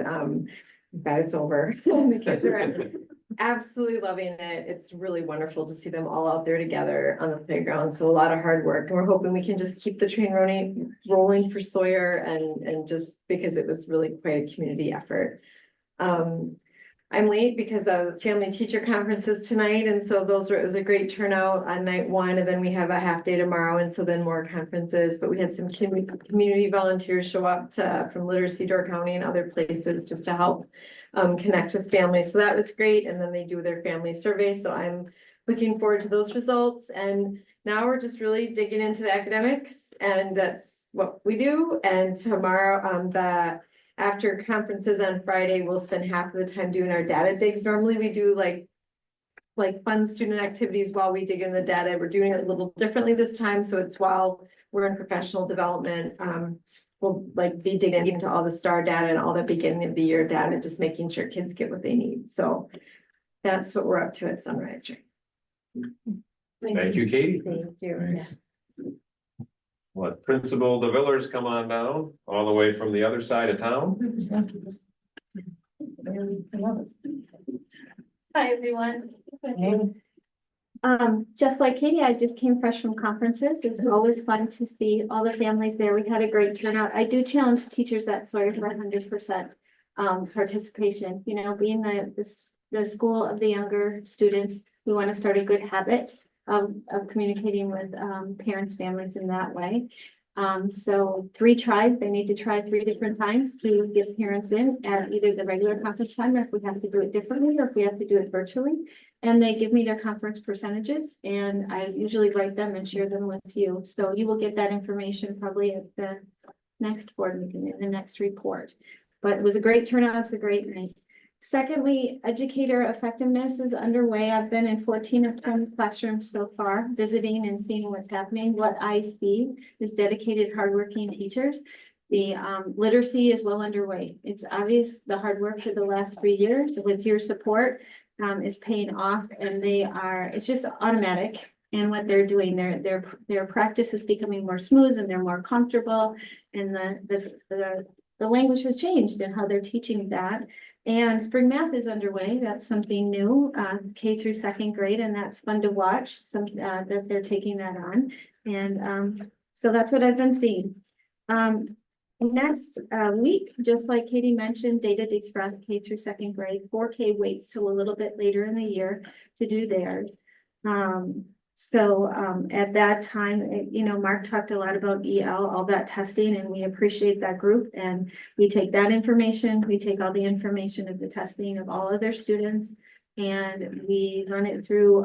glad it's over. The kids are absolutely loving it. It's really wonderful to see them all out there together on the playground. So a lot of hard work. And we're hoping we can just keep the train rolling for Sawyer and just because it was really quite a community effort. I'm late because of family teacher conferences tonight. And so it was a great turnout on night one. And then we have a half day tomorrow. And so then more conferences, but we had some community volunteers show up from Literacy Door County and other places just to help connect with families. So that was great. And then they do their family survey. So I'm looking forward to those results. And now we're just really digging into the academics and that's what we do. And tomorrow, after conferences on Friday, we'll spend half of the time doing our data digs. Normally we do like fun student activities while we dig in the data. We're doing it a little differently this time. So it's while we're in professional development. We'll be digging into all the STAR data and all the beginning of the year data, just making sure kids get what they need. So that's what we're up to at Sunrise. Thank you, Katie. Thank you. Let Principal DeVillers come on down, all the way from the other side of town. Hi, everyone. Just like Katie, I just came fresh from conferences. It's always fun to see all the families there. We had a great turnout. I do challenge teachers at Sawyer for 100% participation. Being the school of the younger students, we want to start a good habit of communicating with parents, families in that way. So 3 tries, they need to try 3 different times to get parents in at either the regular conference time, or if we have to do it differently, or if we have to do it virtually. And they give me their conference percentages, and I usually write them and share them with you. So you will get that information probably at the next board meeting, in the next report. But it was a great turnout, it's a great night. Secondly, educator effectiveness is underway. I've been in 14 of 20 classrooms so far, visiting and seeing what's happening. What I see is dedicated, hardworking teachers. The literacy is well underway. It's obvious the hard work for the last 3 years with your support is paying off, and it's just automatic. And what they're doing, their practice is becoming more smooth and they're more comfortable, and the language has changed in how they're teaching that. And spring math is underway. That's something new, K through 2nd grade, and that's fun to watch. That they're taking that on, and so that's what I've been seeing. Next week, just like Katie mentioned, Data Digs for us, K through 2nd grade. 4K waits till a little bit later in the year to do theirs. At that time, Mark talked a lot about EL, all that testing, and we appreciate that group. And we take that information, we take all the information of the testing of all of their students, and we run it through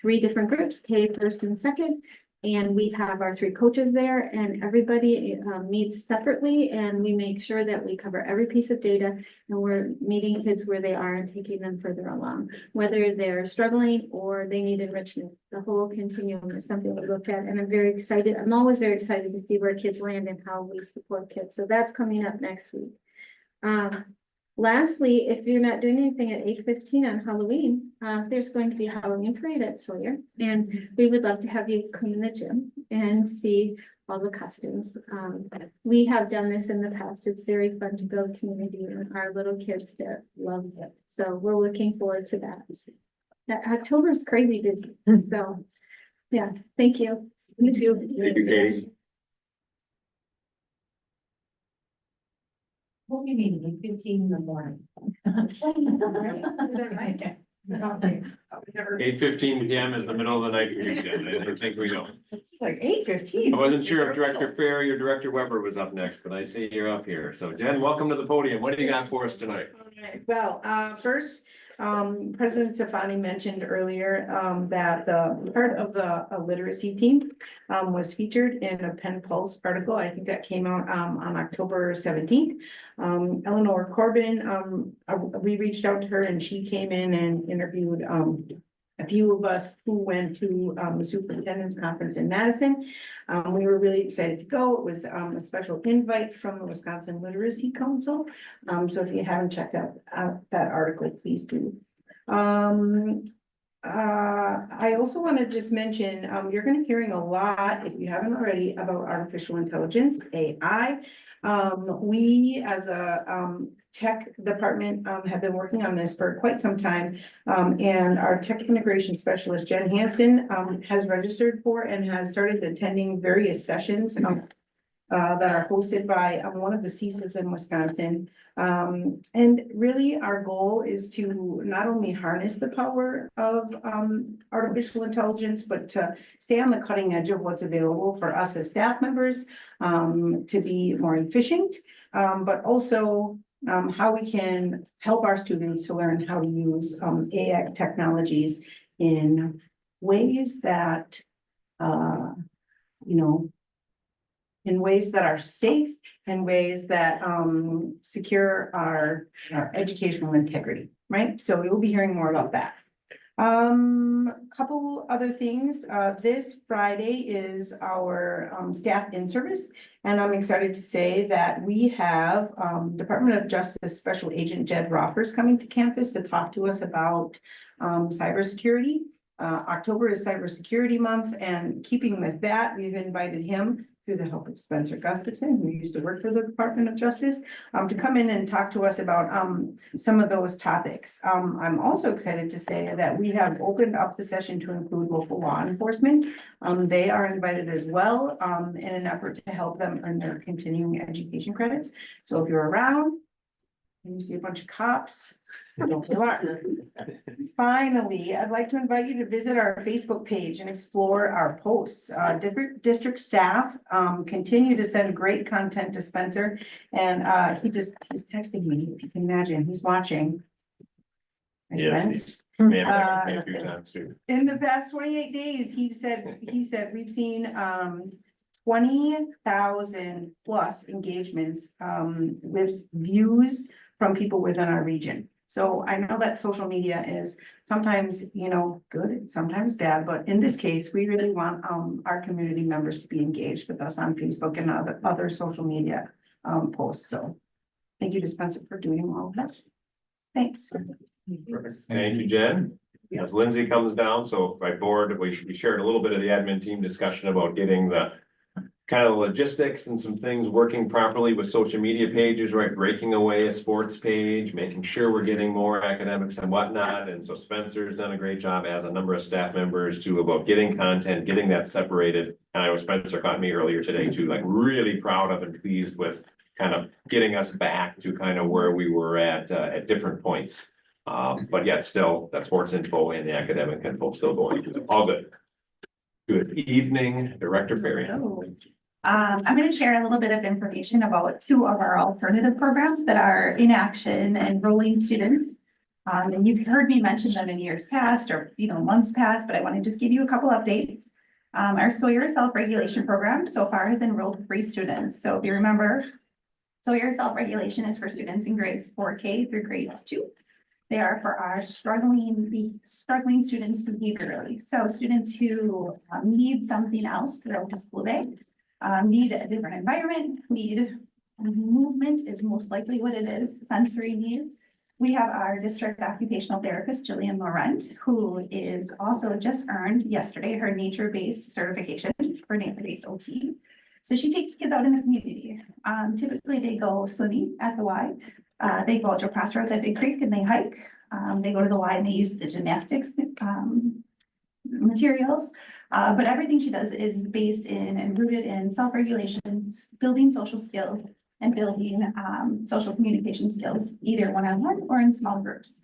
3 different groups, K, 1st, and 2nd. And we have our 3 coaches there, and everybody meets separately, and we make sure that we cover every piece of data, and we're meeting kids where they are and taking them further along, whether they're struggling or they need enrichment. The whole continuum is something we look at, and I'm very excited. I'm always very excited to see where kids land and how we support kids. So that's coming up next week. Lastly, if you're not doing anything at 8:15 on Halloween, there's going to be a Halloween parade at Sawyer, and we would love to have you come in the gym and see all the costumes. We have done this in the past. It's very fun to build community, and our little kids that love it. So we're looking forward to that. October is crazy busy. So yeah, thank you. Thank you, Katie. We'll be meeting at 15 in the morning. 8:15 PM is the middle of the night for you, Jen. I think we know. It's like 8:15. I wasn't sure if Director Ferry or Director Weber was up next, but I see you're up here. So Jen, welcome to the podium. What do you got for us tonight? Well, first, President Stefani mentioned earlier, that the part of the literacy team, was featured in a Penn Pulse article. I think that came out, on October 17th. Eleanor Corbin, we reached out to her and she came in and interviewed, a few of us who went to, the superintendent's conference in Madison. We were really excited to go. It was, a special invite from the Wisconsin Literacy Council. So if you haven't checked out that article, please do. I also want to just mention, you're going to be hearing a lot, if you haven't already, about artificial intelligence, AI. We as a tech department have been working on this for quite some time. And our tech integration specialist, Jen Hansen, has registered for and has started attending various sessions that are hosted by one of the CSIS in Wisconsin. And really our goal is to not only harness the power of artificial intelligence, but to stay on the cutting edge of what's available for us as staff members, to be more efficient, but also how we can help our students to learn how to use AI technologies in ways that, in ways that are safe and ways that secure our educational integrity, right? So we will be hearing more about that. Couple other things. This Friday is our staff in service, and I'm excited to say that we have Department of Justice Special Agent Jed Roffers coming to campus to talk to us about cybersecurity. October is Cybersecurity Month, and keeping with that, we've invited him through the help of Spencer Gustafson, who used to work for the Department of Justice, to come in and talk to us about some of those topics. I'm also excited to say that we have opened up the session to include local law enforcement. They are invited as well, in an effort to help them earn their continuing education credits. So if you're around and you see a bunch of cops, don't pull out. Finally, I'd like to invite you to visit our Facebook page and explore our posts. Different district staff continue to send great content to Spencer, and he's texting me, if you can imagine, he's watching. Yes, may have texted me a few times too. In the past 28 days, he said we've seen 20,000 plus engagements with views from people within our region. So I know that social media is sometimes, good, sometimes bad, but in this case, we really want our community members to be engaged with us on Facebook and other social media posts. So thank you to Spencer for doing all of that. Thanks. Thank you, Jen. As Lindsay comes down, so by board, we shared a little bit of the admin team discussion about getting the kind of logistics and some things working properly with social media pages, right? Breaking away a sports page, making sure we're getting more academics and whatnot. And so Spencer's done a great job, as a number of staff members too, about getting content, getting that separated. And I know Spencer caught me earlier today too, like really proud of and pleased with kind of getting us back to kind of where we were at different points. But yet still that sports info and the academic info still going. All good. Good evening, Director Ferry. I'm going to share a little bit of information about two of our alternative programs that are in action and enrolling students. And you've heard me mention them in years past or, months past, but I want to just give you a couple updates. Our Sawyer self-regulation program so far has enrolled 3 students. So if you remember, Sawyer self-regulation is for students in grades 4K through grades 2. They are for our struggling students behaviorally. So students who need something else throughout the school day. Need a different environment, need movement is most likely what it is, sensory needs. We have our district occupational therapist, Jillian Laurent, who is also just earned yesterday her nature-based certification for nature-based OT. So she takes kids out in the community. Typically they go swimming at the Y. They go out to crossroads at Big Creek and they hike. They go to the Y and they use the gymnastics materials. But everything she does is based in and rooted in self-regulation, building social skills, and building social communication skills, either one-on-one or in small groups.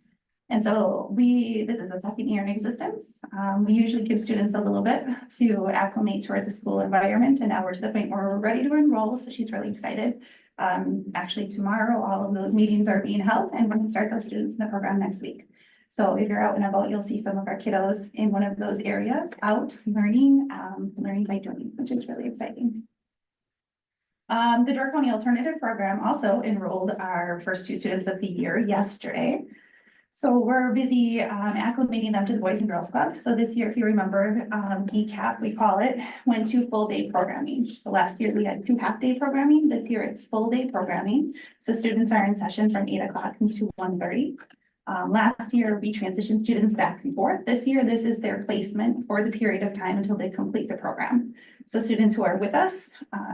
And so this is a second year in existence. We usually give students a little bit to acclimate toward the school environment, and now we're to the point where we're ready to enroll, so she's really excited. Actually tomorrow, all of those meetings are being held, and we're gonna start those students in the program next week. So if you're out and about, you'll see some of our kiddos in one of those areas out learning, learning by doing, which is really exciting. The Door County Alternative Program also enrolled our first 2 students of the year yesterday. So we're busy acclimating them to the Boys and Girls Club. So this year, if you remember, DCAP, we call it, went to full day programming. So last year we had 2 half-day programming. This year it's full day programming. So students are in session from 8 o'clock until 1:30. Last year we transitioned students back and forth. This year, this is their placement for the period of time until they complete the program. So students who are with us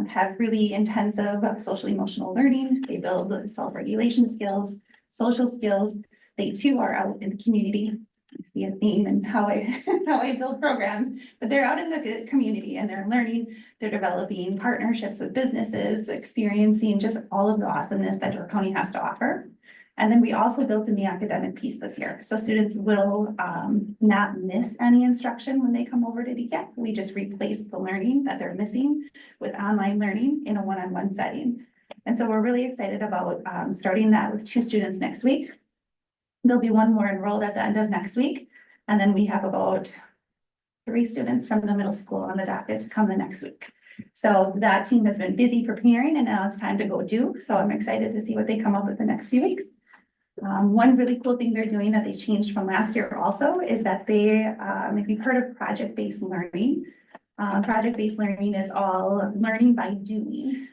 have really intensive social emotional learning. They build self-regulation skills, social skills. They too are out in the community. I see a theme in how I build programs, but they're out in the community and they're learning, they're developing partnerships with businesses, experiencing just all of the awesomeness that Door County has to offer. And then we also built in the academic piece this year. So students will not miss any instruction when they come over to DCAP. We just replace the learning that they're missing with online learning in a one-on-one setting. And so we're really excited about starting that with 2 students next week. There'll be 1 more enrolled at the end of next week. And then we have about 3 students from the middle school on the docket to come the next week. So that team has been busy preparing and now it's time to go do. So I'm excited to see what they come up with the next few weeks. One really cool thing they're doing that they changed from last year also is that they, if you've heard of project-based learning is all learning by doing.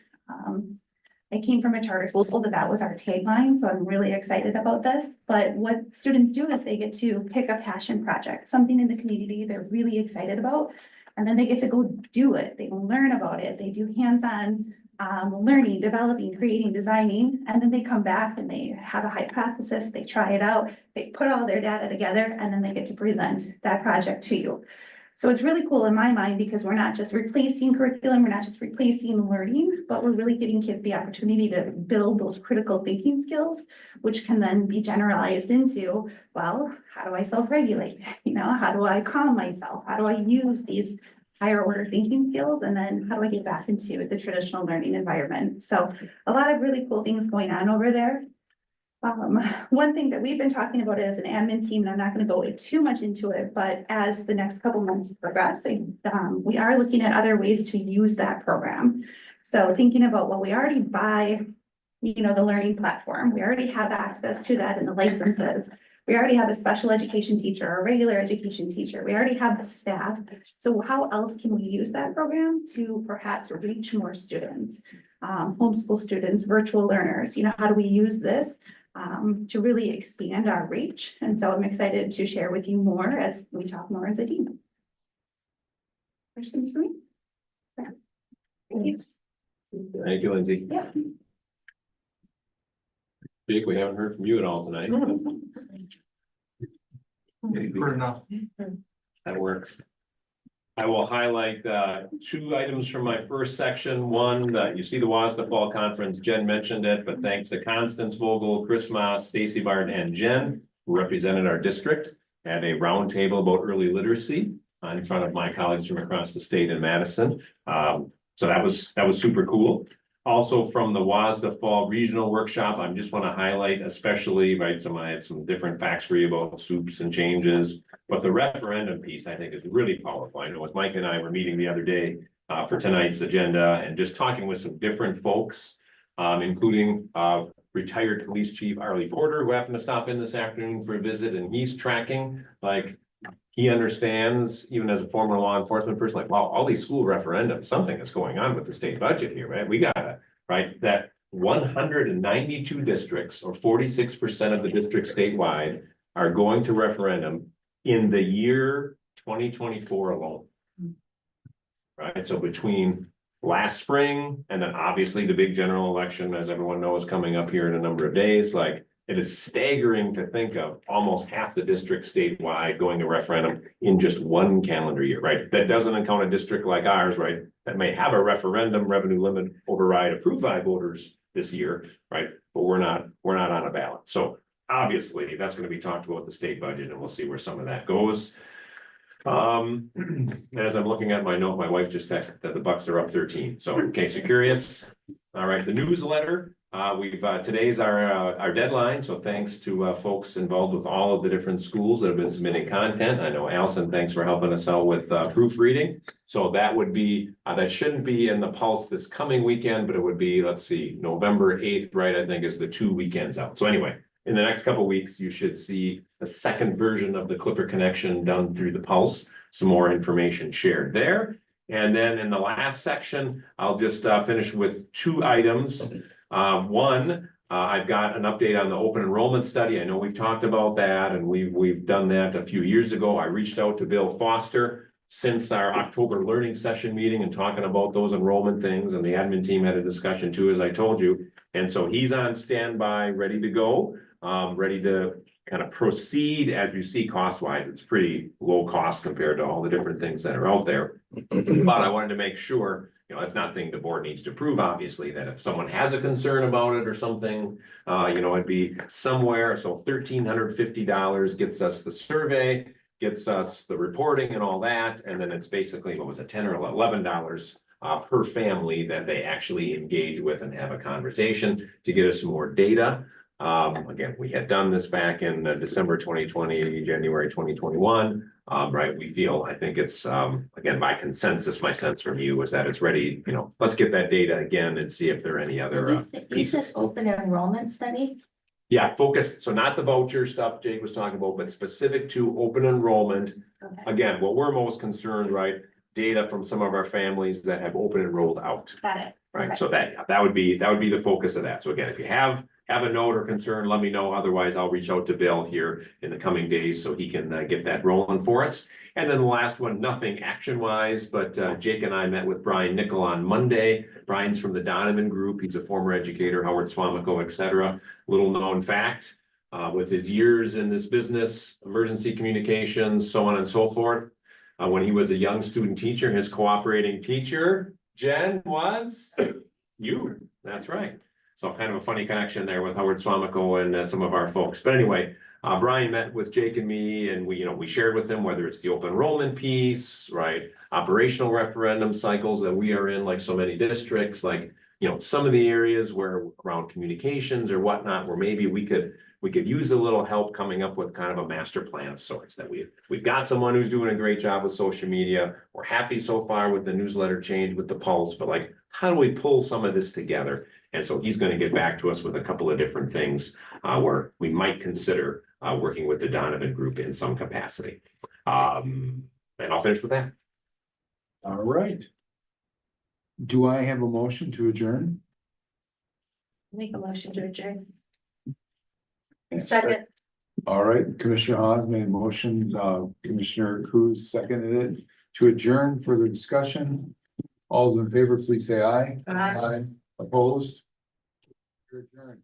I came from a charter school, so that was our tagline, so I'm really excited about this. But what students do is they get to pick a passion project, something in the community they're really excited about, and then they get to go do it. They learn about it. They do hands-on learning, developing, creating, designing, and then they come back and they have a hypothesis, they try it out, they put all their data together, and then they get to present that project to you. So it's really cool in my mind because we're not just replacing curriculum, we're not just replacing learning, but we're really giving kids the opportunity to build those critical thinking skills, which can then be generalized into, well, how do I self-regulate? You know, how do I calm myself? How do I use these higher order thinking skills? And then how do I get back into the traditional learning environment? So a lot of really cool things going on over there. One thing that we've been talking about as an admin team, and I'm not going to go too much into it, but as the next couple months progress, we are looking at other ways to use that program. So thinking about, well, we already buy, you know, the learning platform. We already have access to that in the licenses. We already have a special education teacher, a regular education teacher. We already have the staff. So how else can we use that program to perhaps reach more students, homeschool students, virtual learners? You know, how do we use this to really expand our reach? And so I'm excited to share with you more as we talk more as a team. Questions for me? Yeah. Thanks. Thank you, Lindsay. Yeah. Jake, we haven't heard from you at all tonight. Good enough. That works. I will highlight 2 items from my first section. One, you see the WASDA Fall Conference. Jen mentioned it, but thanks to Constance Vogel, Chris Moss, Stacy Bart, and Jen, who represented our district at a roundtable about early literacy in front of my colleagues from across the state in Madison. So that was super cool. Also from the WASDA Fall Regional Workshop, I just want to highlight especially, right, I had some different facts for you about soups and changes, but the referendum piece I think is really powerful. I know as Mike and I were meeting the other day for tonight's agenda and just talking with some different folks, including retired police chief Arlie Porter, who happened to stop in this afternoon for a visit, and he's tracking, like, he understands, even as a former law enforcement person, like, wow, all these school referendums, something is going on with the state budget here, right? We gotta, right, that 192 districts or 46% of the districts statewide are going to referendum in the year 2024 alone. Right, so between last spring and then obviously the big general election, as everyone knows, coming up here in a number of days, like, it is staggering to think of almost half the districts statewide going to referendum in just 1 calendar year, right? That doesn't account a district like ours, right? That may have a referendum revenue limit override approved by voters this year, right? But we're not on a ballot. So obviously, that's gonna be talked about the state budget, and we'll see where some of that goes. As I'm looking at my note, my wife just texted that the Bucks are up 13, so in case you're curious. All right, the newsletter, today's our deadline, so thanks to folks involved with all of the different schools that have been submitting content. I know Allison, thanks for helping us out with proofreading. So that would be, that shouldn't be in the Pulse this coming weekend, but it would be, let's see, November 8th, right, I think is the 2 weekends out. So anyway, in the next couple of weeks, you should see a second version of the Clipper Connection done through the Pulse. Some more information shared there. And then in the last section, I'll just finish with 2 items. One, I've got an update on the open enrollment study. I know we've talked about that, and we've done that a few years ago. I reached out to Bill Foster since our October learning session meeting and talking about those enrollment things, and the admin team had a discussion too, as I told you. And so he's on standby, ready to go, ready to kind of proceed. As you see, cost wise, it's pretty low cost compared to all the different things that are out there. But I wanted to make sure, you know, it's not thing the board needs to prove, obviously, that if someone has a concern about it or something, you know, it'd be somewhere. So $1,350 gets us the survey, gets us the reporting and all that. And then it's basically, what was it, $10 or $11 per family that they actually engage with and have a conversation to get us more data. Again, we had done this back in December 2020, January 2021. Right, we feel, I think it's, again, by consensus, my sense from you is that it's ready, you know, let's get that data again and see if there are any other pieces. Open enrollment study? Yeah, focus, so not the voucher stuff Jake was talking about, but specific to open enrollment. Okay, Again, what we're most concerned, right, data from some of our families that have open enrolled out. got it. Right, Okay. so that would be the focus of that. So again, if you have a note or concern, let me know. Otherwise, I'll reach out to Bill here in the coming days so he can get that rolling for us. And then the last one, nothing action wise, but Jake and I met with Brian Nickel on Monday. Brian's from the Donovan Group. He's a former educator, Howard Swamico, et cetera. Little known fact, with his years in this business, emergency communications, so on and so forth. When he was a young student teacher, his cooperating teacher, Jen, was you. That's right. So kind of a funny connection there with Howard Swamico and some of our folks. But anyway, Brian met with Jake and me, and we shared with him whether it's the open enrollment piece, right? Operational referendum cycles that we are in, like so many districts, like, you know, some of the areas where around communications or whatnot, where maybe we could use a little help coming up with kind of a master plan of sorts. That we've got someone who's doing a great job with social media. We're happy so far with the newsletter change with the Pulse, but like, how do we pull some of this together? And so he's going to get back to us with a couple of different things where we might consider working with the Donovan Group in some capacity. And I'll finish with that. All right. Do I have a motion to adjourn? Make a motion to adjourn. Second. All right, Commissioner Hawes made a motion, Commissioner Cruz seconded it to adjourn. Further discussion. All those in favor, please say aye. Aye. Opposed? You're adjourned.